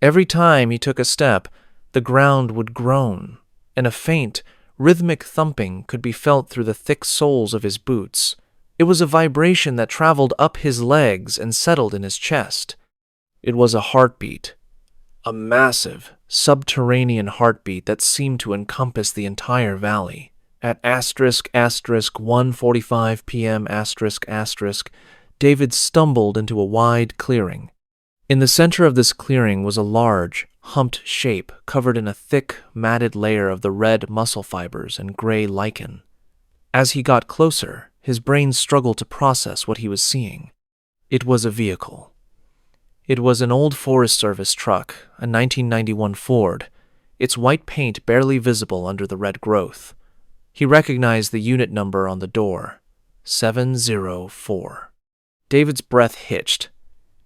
Every time he took a step, the ground would groan, and a faint, rhythmic thumping could be felt through the thick soles of his boots. It was a vibration that traveled up his legs and settled in his chest. It was a heartbeat, a massive, subterranean heartbeat that seemed to encompass the entire valley. At **1:45 p.m. David stumbled into a wide clearing. In the center of this clearing was a large, humped shape covered in a thick, matted layer of the red muscle fibers and gray lichen. As he got closer, his brain struggled to process what he was seeing. It was a vehicle. It was an old Forest Service truck, a 1991 Ford, its white paint barely visible under the red growth. He recognized the unit number on the door, 704. David's breath hitched.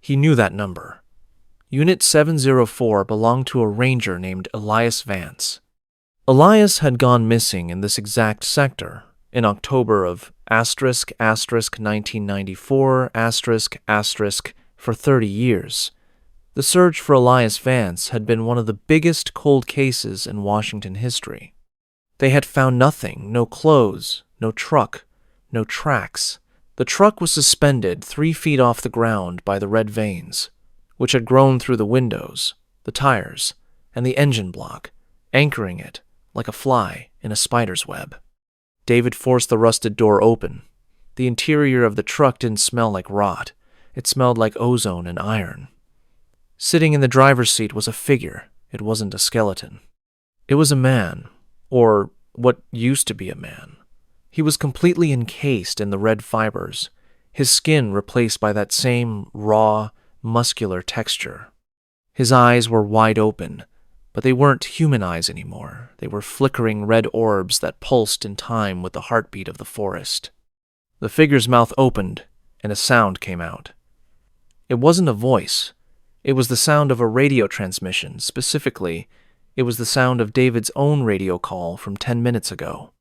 He knew that number. Unit 704 belonged to a ranger named Elias Vance. Elias had gone missing in this exact sector in October of **1994 for 30 years. The search for Elias Vance had been one of the biggest cold cases in Washington history. They had found nothing, no clothes, no truck, no tracks. The truck was suspended 3 feet off the ground by the red veins, which had grown through the windows, the tires, and the engine block, anchoring it like a fly in a spider's web. David forced the rusted door open. The interior of the truck didn't smell like rot. It smelled like ozone and iron. Sitting in the driver's seat was a figure. It wasn't a skeleton. It was a man, or what used to be a man. He was completely encased in the red fibers, his skin replaced by that same raw, muscular texture. His eyes were wide open, but they weren't human eyes anymore. They were flickering red orbs that pulsed in time with the heartbeat of the forest. The figure's mouth opened, and a sound came out. It wasn't a voice. It was the sound of a radio transmission. Specifically, it was the sound of David's own radio call from 10 minutes ago.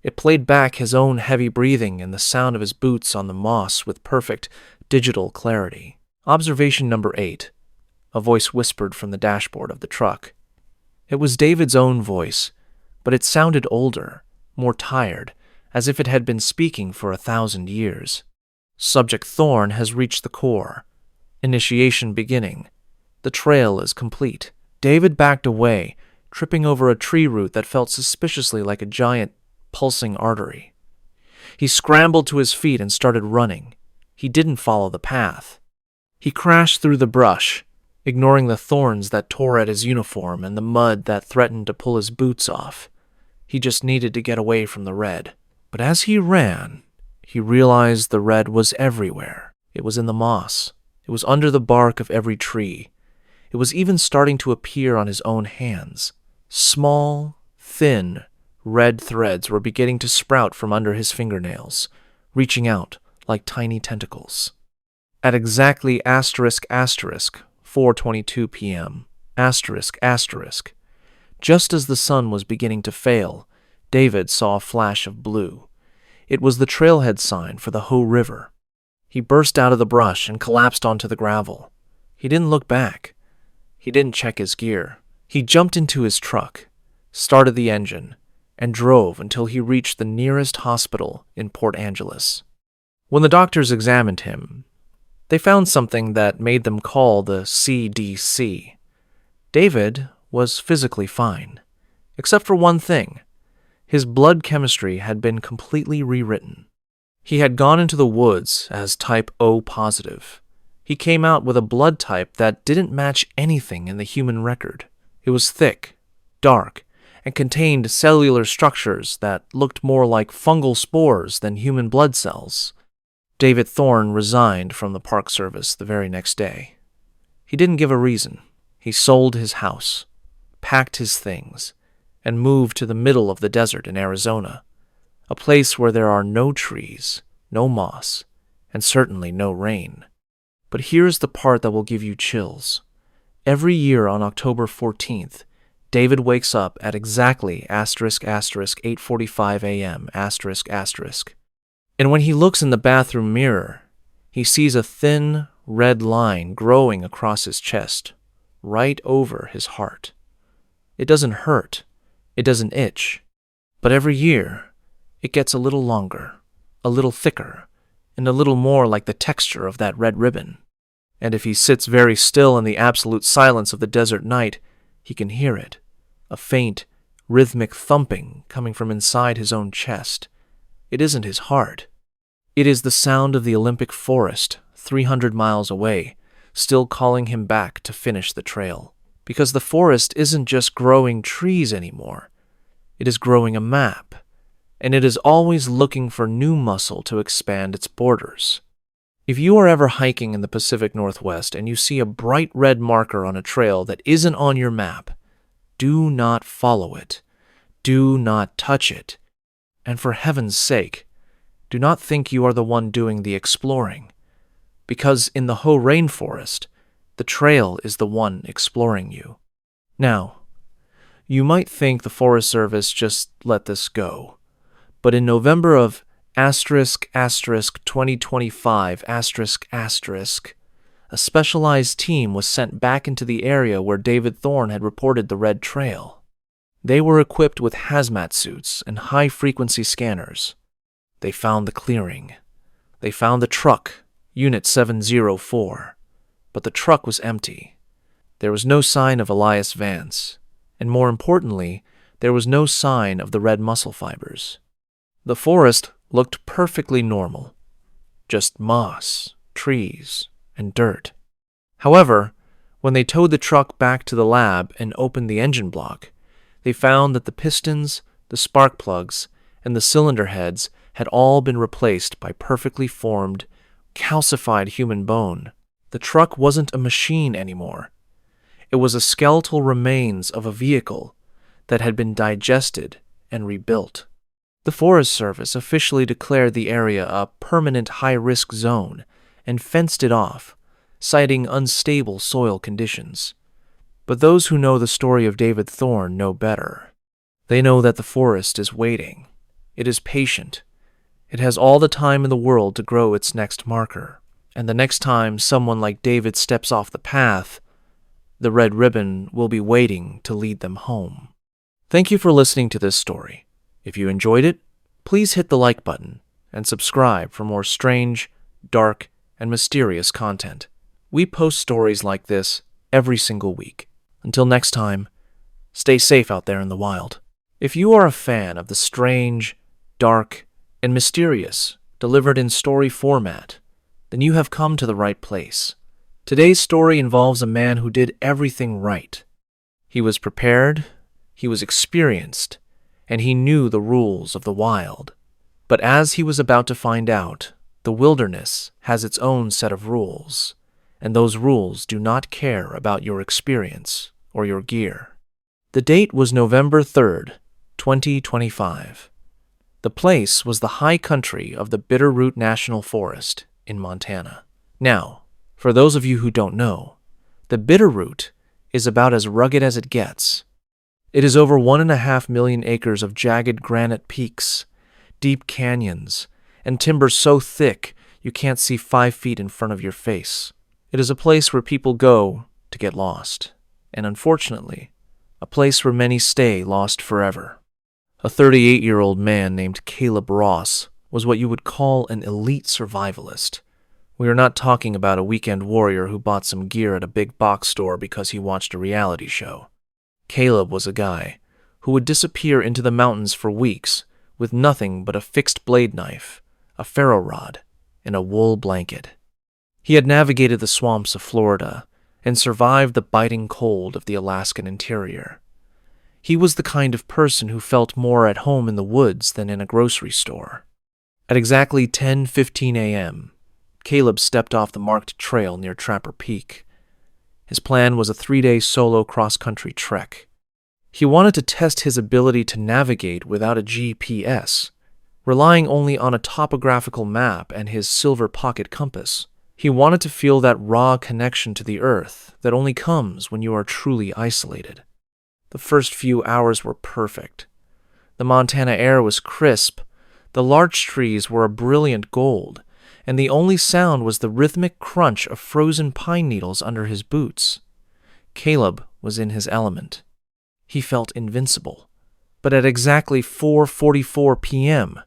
It played back his own heavy breathing and the sound of his boots on the moss with perfect digital clarity. Observation number 8. A voice whispered from the dashboard of the truck. It was David's own voice, but it sounded older, more tired, as if it had been speaking for 1,000 years. Subject Thorn has reached the core. Initiation beginning. The trail is complete. David backed away, tripping over a tree root that felt suspiciously like a giant, pulsing artery. He scrambled to his feet and started running. He didn't follow the path. He crashed through the brush, ignoring the thorns that tore at his uniform and the mud that threatened to pull his boots off. He just needed to get away from the red. But as he ran, he realized the red was everywhere. It was in the moss. It was under the bark of every tree. It was even starting to appear on his own hands. Small, thin, red threads were beginning to sprout from under his fingernails, reaching out like tiny tentacles. At exactly **4:22 p.m., just as the sun was beginning to fail, David saw a flash of blue. It was the trailhead sign for the Hoh River. He burst out of the brush and collapsed onto the gravel. He didn't look back. He didn't check his gear. He jumped into his truck, started the engine, and drove until he reached the nearest hospital in Port Angeles. When the doctors examined him, they found something that made them call the CDC. David was physically fine, except for one thing. His blood chemistry had been completely rewritten. He had gone into the woods as type O positive. He came out with a blood type that didn't match anything in the human record. It was thick, dark, and contained cellular structures that looked more like fungal spores than human blood cells. David Thorne resigned from the Park Service the very next day. He didn't give a reason. He sold his house, packed his things, and moved to the middle of the desert in Arizona, a place where there are no trees, no moss, and certainly no rain. But here's the part that will give you chills. Every year on October 14th, David wakes up at exactly *8:45 a.m. And when he looks in the bathroom mirror, he sees a thin, red line growing across his chest, right over his heart. It doesn't hurt, it doesn't itch, but every year it gets a little longer, a little thicker, and a little more like the texture of that red ribbon. And if he sits very still in the absolute silence of the desert night, he can hear it, a faint, rhythmic thumping coming from inside his own chest. It isn't his heart. It is the sound of the Olympic forest, 300 miles away, still calling him back to finish the trail. Because the forest isn't just growing trees anymore. It is growing a map, and it is always looking for new muscle to expand its borders. If you are ever hiking in the Pacific Northwest and you see a bright red marker on a trail that isn't on your map, do not follow it. Do not touch it. And for heaven's sake, do not think you are the one doing the exploring, because in the Hoh rainforest, the trail is the one exploring you. Now, you might think the Forest Service just let this go, but in November of **2025***, a specialized team was sent back into the area where David Thorne had reported the red trail. They were equipped with hazmat suits and high-frequency scanners. They found the clearing. They found the truck, Unit 704. But the truck was empty. There was no sign of Elias Vance, and more importantly, there was no sign of the red muscle fibers. The forest looked perfectly normal, just moss, trees, and dirt. However, when they towed the truck back to the lab and opened the engine block, they found that the pistons, the spark plugs, and the cylinder heads had all been replaced by perfectly formed, calcified human bone. The truck wasn't a machine anymore. It was a skeletal remains of a vehicle that had been digested and rebuilt. The Forest Service officially declared the area a permanent high-risk zone and fenced it off, citing unstable soil conditions. But those who know the story of David Thorne know better. They know that the forest is waiting. It is patient. It has all the time in the world to grow its next marker. And the next time someone like David steps off the path, the red ribbon will be waiting to lead them home. Thank you for listening to this story. If you enjoyed it, please hit the like button and subscribe for more strange, dark, and mysterious content. We post stories like this every single week. Until next time, stay safe out there in the wild. If you are a fan of the strange, dark, and mysterious delivered in story format, then you have come to the right place. Today's story involves a man who did everything right. He was prepared, he was experienced, and he knew the rules of the wild. But as he was about to find out, the wilderness has its own set of rules, and those rules do not care about your experience or your gear. The date was November 3rd, 2025. The place was the high country of the Bitterroot National Forest in Montana. Now, for those of you who don't know, the Bitterroot is about as rugged as it gets. It is over 1.5 million acres of jagged granite peaks, deep canyons, and timber so thick you can't see 5 feet in front of your face. It is a place where people go to get lost, and unfortunately, a place where many stay lost forever. A 38-year-old man named Caleb Ross was what you would call an elite survivalist. We are not talking about a weekend warrior who bought some gear at a big box store because he watched a reality show. Caleb was a guy who would disappear into the mountains for weeks with nothing but a fixed blade knife, a ferro rod, and a wool blanket. He had navigated the swamps of Florida and survived the biting cold of the Alaskan interior. He was the kind of person who felt more at home in the woods than in a grocery store. At exactly 10:15 a.m., Caleb stepped off the marked trail near Trapper Peak. His plan was a 3-day solo cross-country trek. He wanted to test his ability to navigate without a GPS, relying only on a topographical map and his silver pocket compass. He wanted to feel that raw connection to the earth that only comes when you are truly isolated. The first few hours were perfect. The Montana air was crisp, the larch trees were a brilliant gold, and the only sound was the rhythmic crunch of frozen pine needles under his boots. Caleb was in his element. He felt invincible. But at exactly 4:44 p.m.,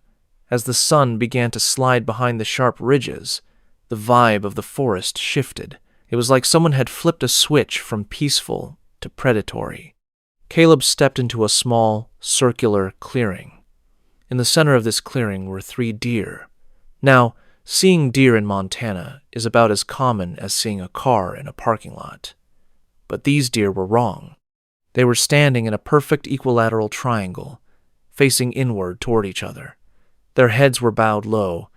as the sun began to slide behind the sharp ridges, the vibe of the forest shifted. It was like someone had flipped a switch from peaceful to predatory. Caleb stepped into a small, circular clearing. In the center of this clearing were 3 deer. Now, seeing deer in Montana is about as common as seeing a car in a parking lot. But these deer were wrong. They were standing in a perfect equilateral triangle, facing inward toward each other. Their heads were bowed low,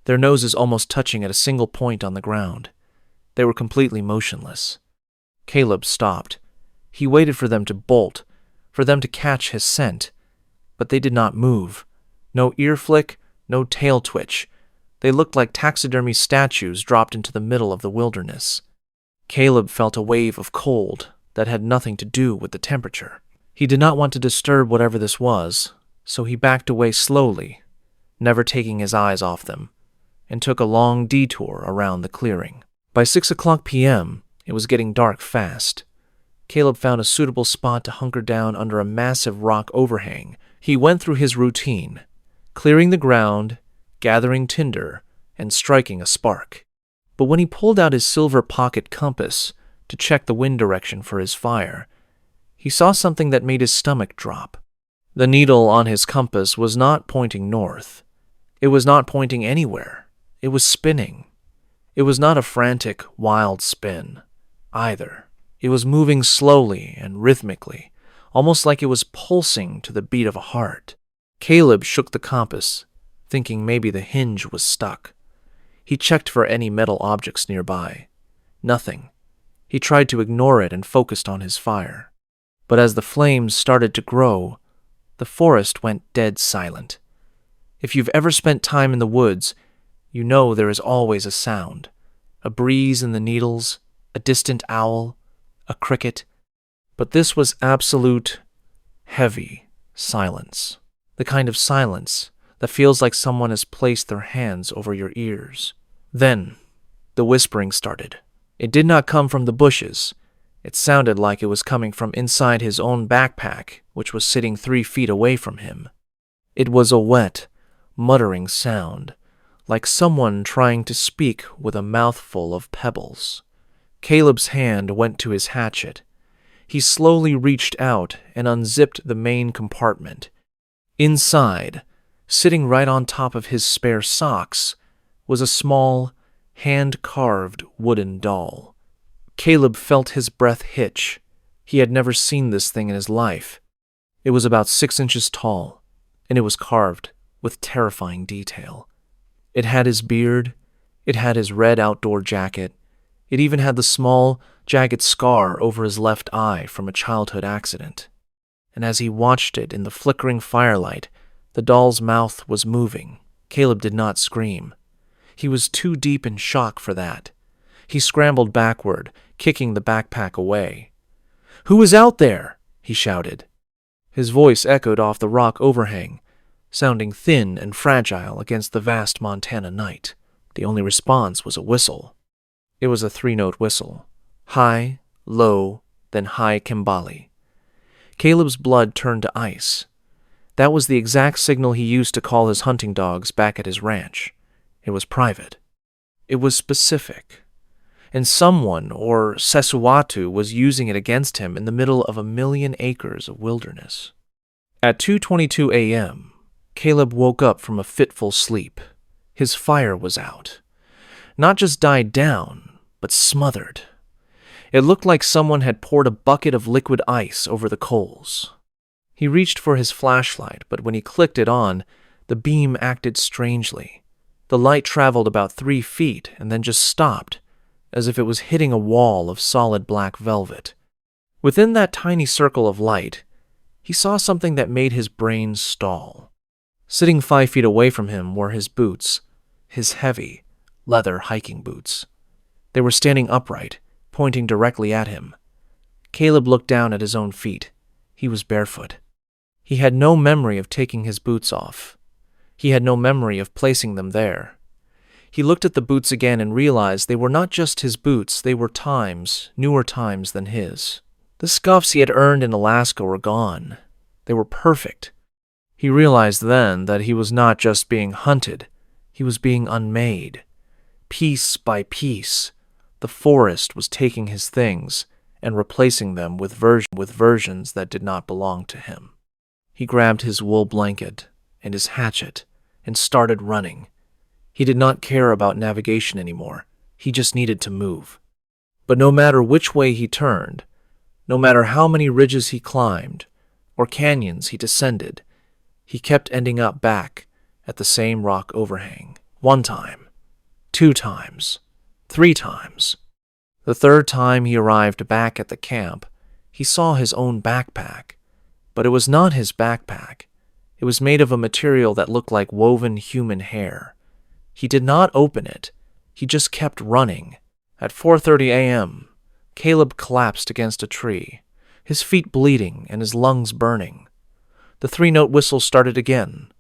their noses almost touching at a single point on the ground. They were completely motionless. Caleb stopped. He waited for them to bolt, for them to catch his scent. But they did not move. No ear flick, no tail twitch. They looked like taxidermy statues dropped into the middle of the wilderness. Caleb felt a wave of cold that had nothing to do with the temperature. He did not want to disturb whatever this was, so he backed away slowly, never taking his eyes off them, and took a long detour around the clearing. By 6:00 p.m., it was getting dark fast. Caleb found a suitable spot to hunker down under a massive rock overhang. He went through his routine, clearing the ground, gathering tinder, and striking a spark. But when he pulled out his silver pocket compass to check the wind direction for his fire, he saw something that made his stomach drop. The needle on his compass was not pointing north. It was not pointing anywhere. It was spinning. It was not a frantic, wild spin, either. It was moving slowly and rhythmically, almost like it was pulsing to the beat of a heart. Caleb shook the compass, thinking maybe the hinge was stuck. He checked for any metal objects nearby. Nothing. He tried to ignore it and focused on his fire. But as the flames started to grow, the forest went dead silent. If you've ever spent time in the woods, you know there is always a sound. A breeze in the needles, a distant owl, a cricket. But this was absolute, heavy silence. The kind of silence that feels like someone has placed their hands over your ears. Then, the whispering started. It did not come from the bushes. It sounded like it was coming from inside his own backpack, which was sitting 3 feet away from him. It was a wet, muttering sound, like someone trying to speak with a mouthful of pebbles. Caleb's hand went to his hatchet. He slowly reached out and unzipped the main compartment. Inside, sitting right on top of his spare socks, was a small, hand-carved wooden doll. Caleb felt his breath hitch. He had never seen this thing in his life. It was about 6 inches tall, and it was carved with terrifying detail. It had his beard, it had his red outdoor jacket, it even had the small, jagged scar over his left eye from a childhood accident. And as he watched it in the flickering firelight, the doll's mouth was moving. Caleb did not scream. He was too deep in shock for that. He scrambled backward, kicking the backpack away. "Who is out there?" he shouted. His voice echoed off the rock overhang, sounding thin and fragile against the vast Montana night. The only response was a whistle. It was a 3-note whistle. High, low, then high Kimbali. Caleb's blood turned to ice. That was the exact signal he used to call his hunting dogs back at his ranch. It was private. It was specific. And someone, or Sesuatu, was using it against him in the middle of 1,000,000 acres of wilderness. At 2:22 a.m., Caleb woke up from a fitful sleep. His fire was out. Not just died down, but smothered. It looked like someone had poured a bucket of liquid ice over the coals. He reached for his flashlight, but when he clicked it on, the beam acted strangely. The light traveled about 3 feet and then just stopped, as if it was hitting a wall of solid black velvet. Within that tiny circle of light, he saw something that made his brain stall. Sitting 5 feet away from him were his boots, his heavy, leather hiking boots. They were standing upright, pointing directly at him. Caleb looked down at his own feet. He was barefoot. He had no memory of taking his boots off. He had no memory of placing them there. He looked at the boots again and realized they were not just his boots, they were newer times than his. The scuffs he had earned in Alaska were gone. They were perfect. He realized then that he was not just being hunted, he was being unmade. Piece by piece, the forest was taking his things and replacing them with versions that did not belong to him. He grabbed his wool blanket and his hatchet and started running. He did not care about navigation anymore. He just needed to move. But no matter which way he turned, no matter how many ridges he climbed or canyons he descended, he kept ending up back at the same rock overhang. 1 time, 2 times, 3 times. The 3rd time he arrived back at the camp, he saw his own backpack. But it was not his backpack. It was made of a material that looked like woven human hair. He did not open it. He just kept running. At 4:30 a.m., Caleb collapsed against a tree, his feet bleeding and his lungs burning. The 3-note whistle started again.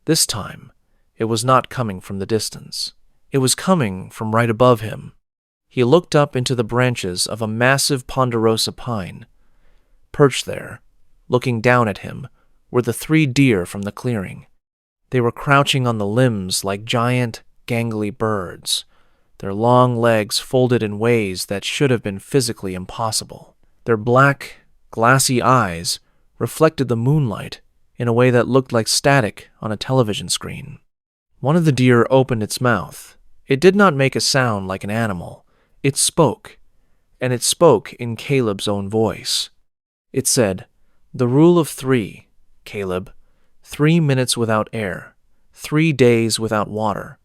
This time, it was not coming from the distance. It was coming from right above him. He looked up into the branches of a massive ponderosa pine. Perched there, looking down at him, were the 3 deer from the clearing. They were crouching on the limbs like giant, gangly birds, their long legs folded in ways that should have been physically impossible. Their black, glassy eyes reflected the moonlight in a way that looked like static on a television screen. One of the deer opened its mouth. It did not make a sound like an animal. It spoke, and it spoke in Caleb's own voice. It said, "The rule of 3, Caleb. 3 minutes without air, 3 days without water,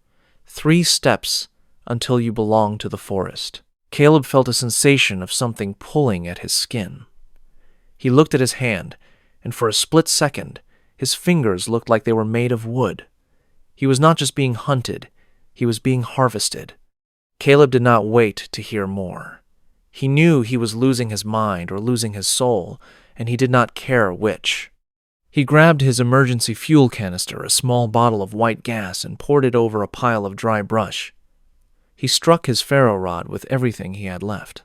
3 steps until you belong to the forest." Caleb felt a sensation of something pulling at his skin. He looked at his hand, and for a split second, his fingers looked like they were made of wood. He was not just being hunted, he was being harvested. Caleb did not wait to hear more. He knew he was losing his mind or losing his soul, and he did not care which. He grabbed his emergency fuel canister, a small bottle of white gas, and poured it over a pile of dry brush. He struck his ferro rod with everything he had left.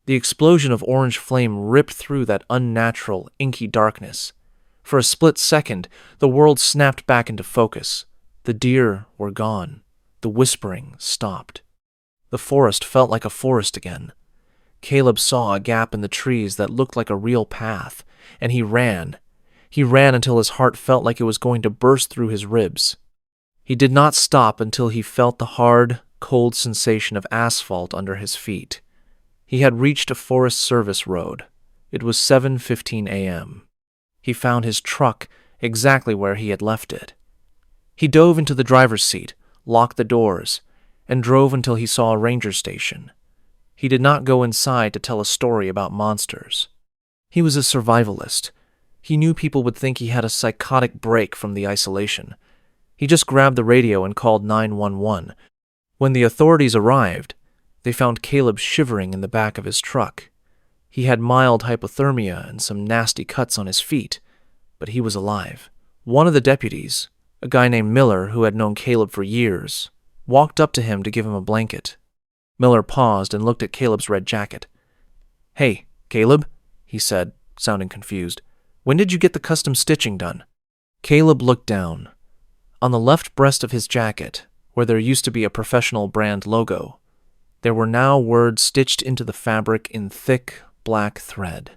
The explosion of orange flame ripped through that unnatural, inky darkness. For a split second, the world snapped back into focus. The deer were gone. The whispering stopped. The forest felt like a forest again. Caleb saw a gap in the trees that looked like a real path, and he ran. He ran until his heart felt like it was going to burst through his ribs. He did not stop until he felt the hard, cold sensation of asphalt under his feet. He had reached a Forest Service road. It was 7:15 a.m. He found his truck exactly where he had left it. He dove into the driver's seat, locked the doors, and drove until he saw a ranger station. He did not go inside to tell a story about monsters. He was a survivalist. He knew people would think he had a psychotic break from the isolation. He just grabbed the radio and called 911. When the authorities arrived, they found Caleb shivering in the back of his truck. He had mild hypothermia and some nasty cuts on his feet, but he was alive. One of the deputies, a guy named Miller who had known Caleb for years, walked up to him to give him a blanket. Miller paused and looked at Caleb's red jacket. "Hey, Caleb," he said, sounding confused. "When did you get the custom stitching done?" Caleb looked down. On the left breast of his jacket, where there used to be a professional brand logo, there were now words stitched into the fabric in thick, black thread.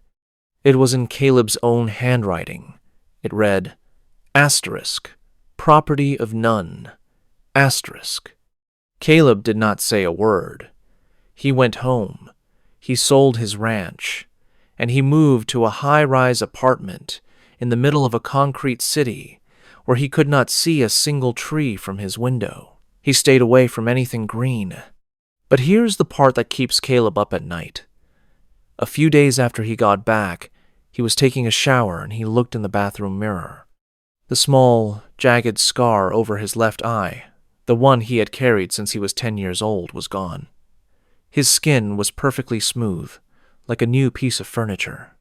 It was in Caleb's own handwriting. It read, "Asterisk, property of none, asterisk." Caleb did not say a word. He went home. He sold his ranch, and he moved to a high-rise apartment in the middle of a concrete city where he could not see a single tree from his window. He stayed away from anything green. But here's the part that keeps Caleb up at night. A few days after he got back, he was taking a shower and he looked in the bathroom mirror. The small, jagged scar over his left eye, the one he had carried since he was 10 years old, was gone. His skin was perfectly smooth, like a new piece of furniture.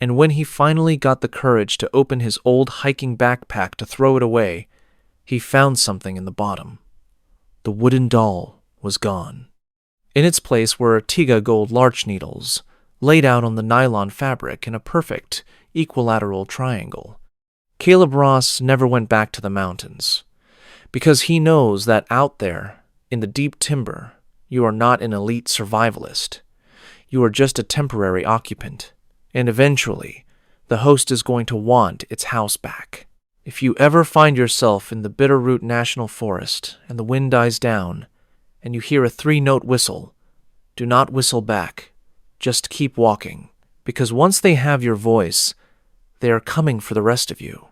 And when he finally got the courage to open his old hiking backpack to throw it away, he found something in the bottom. The wooden doll was gone. In its place were Tiga gold larch needles, laid out on the nylon fabric in a perfect equilateral triangle. Caleb Ross never went back to the mountains, because he knows that out there, in the deep timber, you are not an elite survivalist. You are just a temporary occupant, and eventually, the host is going to want its house back. If you ever find yourself in the Bitterroot National Forest and the wind dies down, and you hear a 3-note whistle, do not whistle back. Just keep walking, because once they have your voice, they are coming for the rest of you.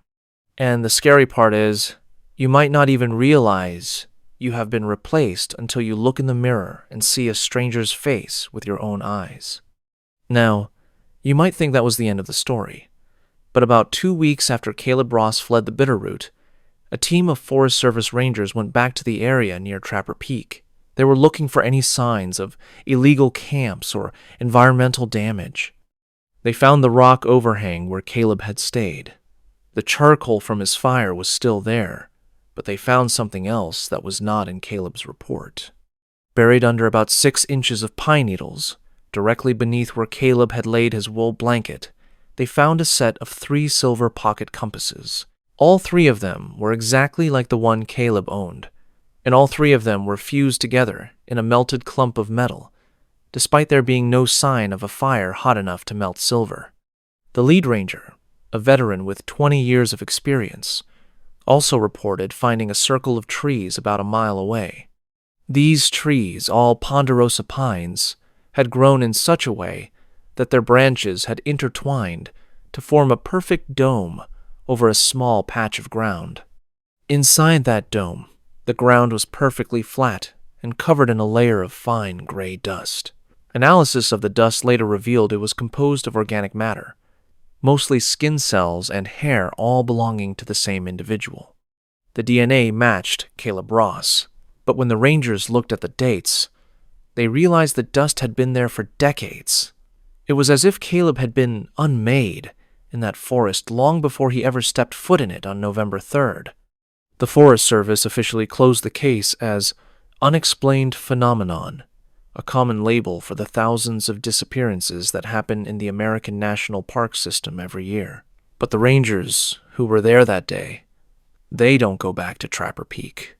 And the scary part is, you might not even realize you have been replaced until you look in the mirror and see a stranger's face with your own eyes. Now, you might think that was the end of the story, but about 2 weeks after Caleb Ross fled the Bitterroot, a team of Forest Service rangers went back to the area near Trapper Peak. They were looking for any signs of illegal camps or environmental damage. They found the rock overhang where Caleb had stayed. The charcoal from his fire was still there, but they found something else that was not in Caleb's report. Buried under about 6 inches of pine needles, directly beneath where Caleb had laid his wool blanket, they found a set of 3 silver pocket compasses. All 3 of them were exactly like the one Caleb owned, and all 3 of them were fused together in a melted clump of metal, despite there being no sign of a fire hot enough to melt silver. The lead ranger, a veteran with 20 years of experience, also reported finding a circle of trees about a mile away. These trees, all ponderosa pines, had grown in such a way that their branches had intertwined to form a perfect dome over a small patch of ground. Inside that dome, the ground was perfectly flat and covered in a layer of fine gray dust. Analysis of the dust later revealed it was composed of organic matter, mostly skin cells and hair, all belonging to the same individual. The DNA matched Caleb Ross, but when the rangers looked at the dates, they realized the dust had been there for decades. It was as if Caleb had been unmade in that forest long before he ever stepped foot in it on November 3rd. The Forest Service officially closed the case as Unexplained Phenomenon, a common label for the thousands of disappearances that happen in the American National Park System every year. But the rangers who were there that day, they don't go back to Trapper Peak.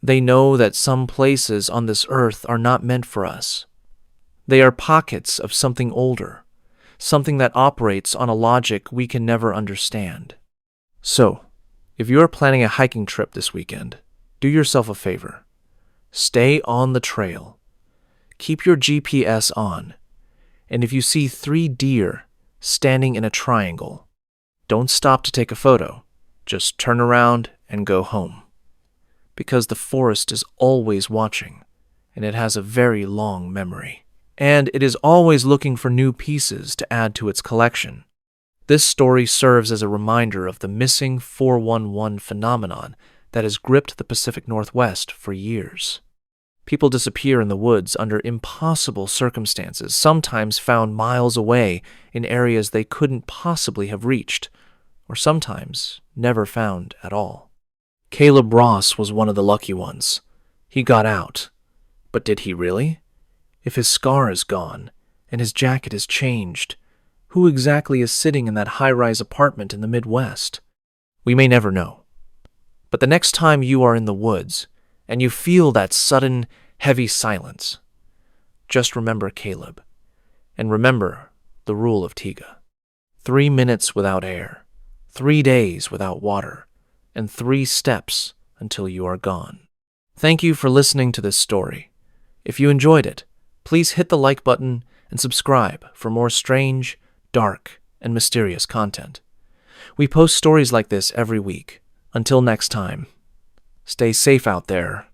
They know that some places on this earth are not meant for us. They are pockets of something older, something that operates on a logic we can never understand. So, if you are planning a hiking trip this weekend, do yourself a favor. Stay on the trail. Keep your GPS on, and if you see 3 deer standing in a triangle, don't stop to take a photo. Just turn around and go home. Because the forest is always watching, and it has a very long memory. And it is always looking for new pieces to add to its collection. This story serves as a reminder of the missing 411 phenomenon that has gripped the Pacific Northwest for years. People disappear in the woods under impossible circumstances, sometimes found miles away in areas they couldn't possibly have reached, or sometimes never found at all. Caleb Ross was one of the lucky ones. He got out. But did he really? If his scar is gone, and his jacket is changed, who exactly is sitting in that high-rise apartment in the Midwest? We may never know. But the next time you are in the woods, and you feel that sudden, heavy silence, just remember Caleb, and remember the rule of Tiga. 3 minutes without air, 3 days without water, and 3 steps until you are gone. Thank you for listening to this story. If you enjoyed it, please hit the like button and subscribe for more strange, dark, and mysterious content. We post stories like this every week. Until next time, stay safe out there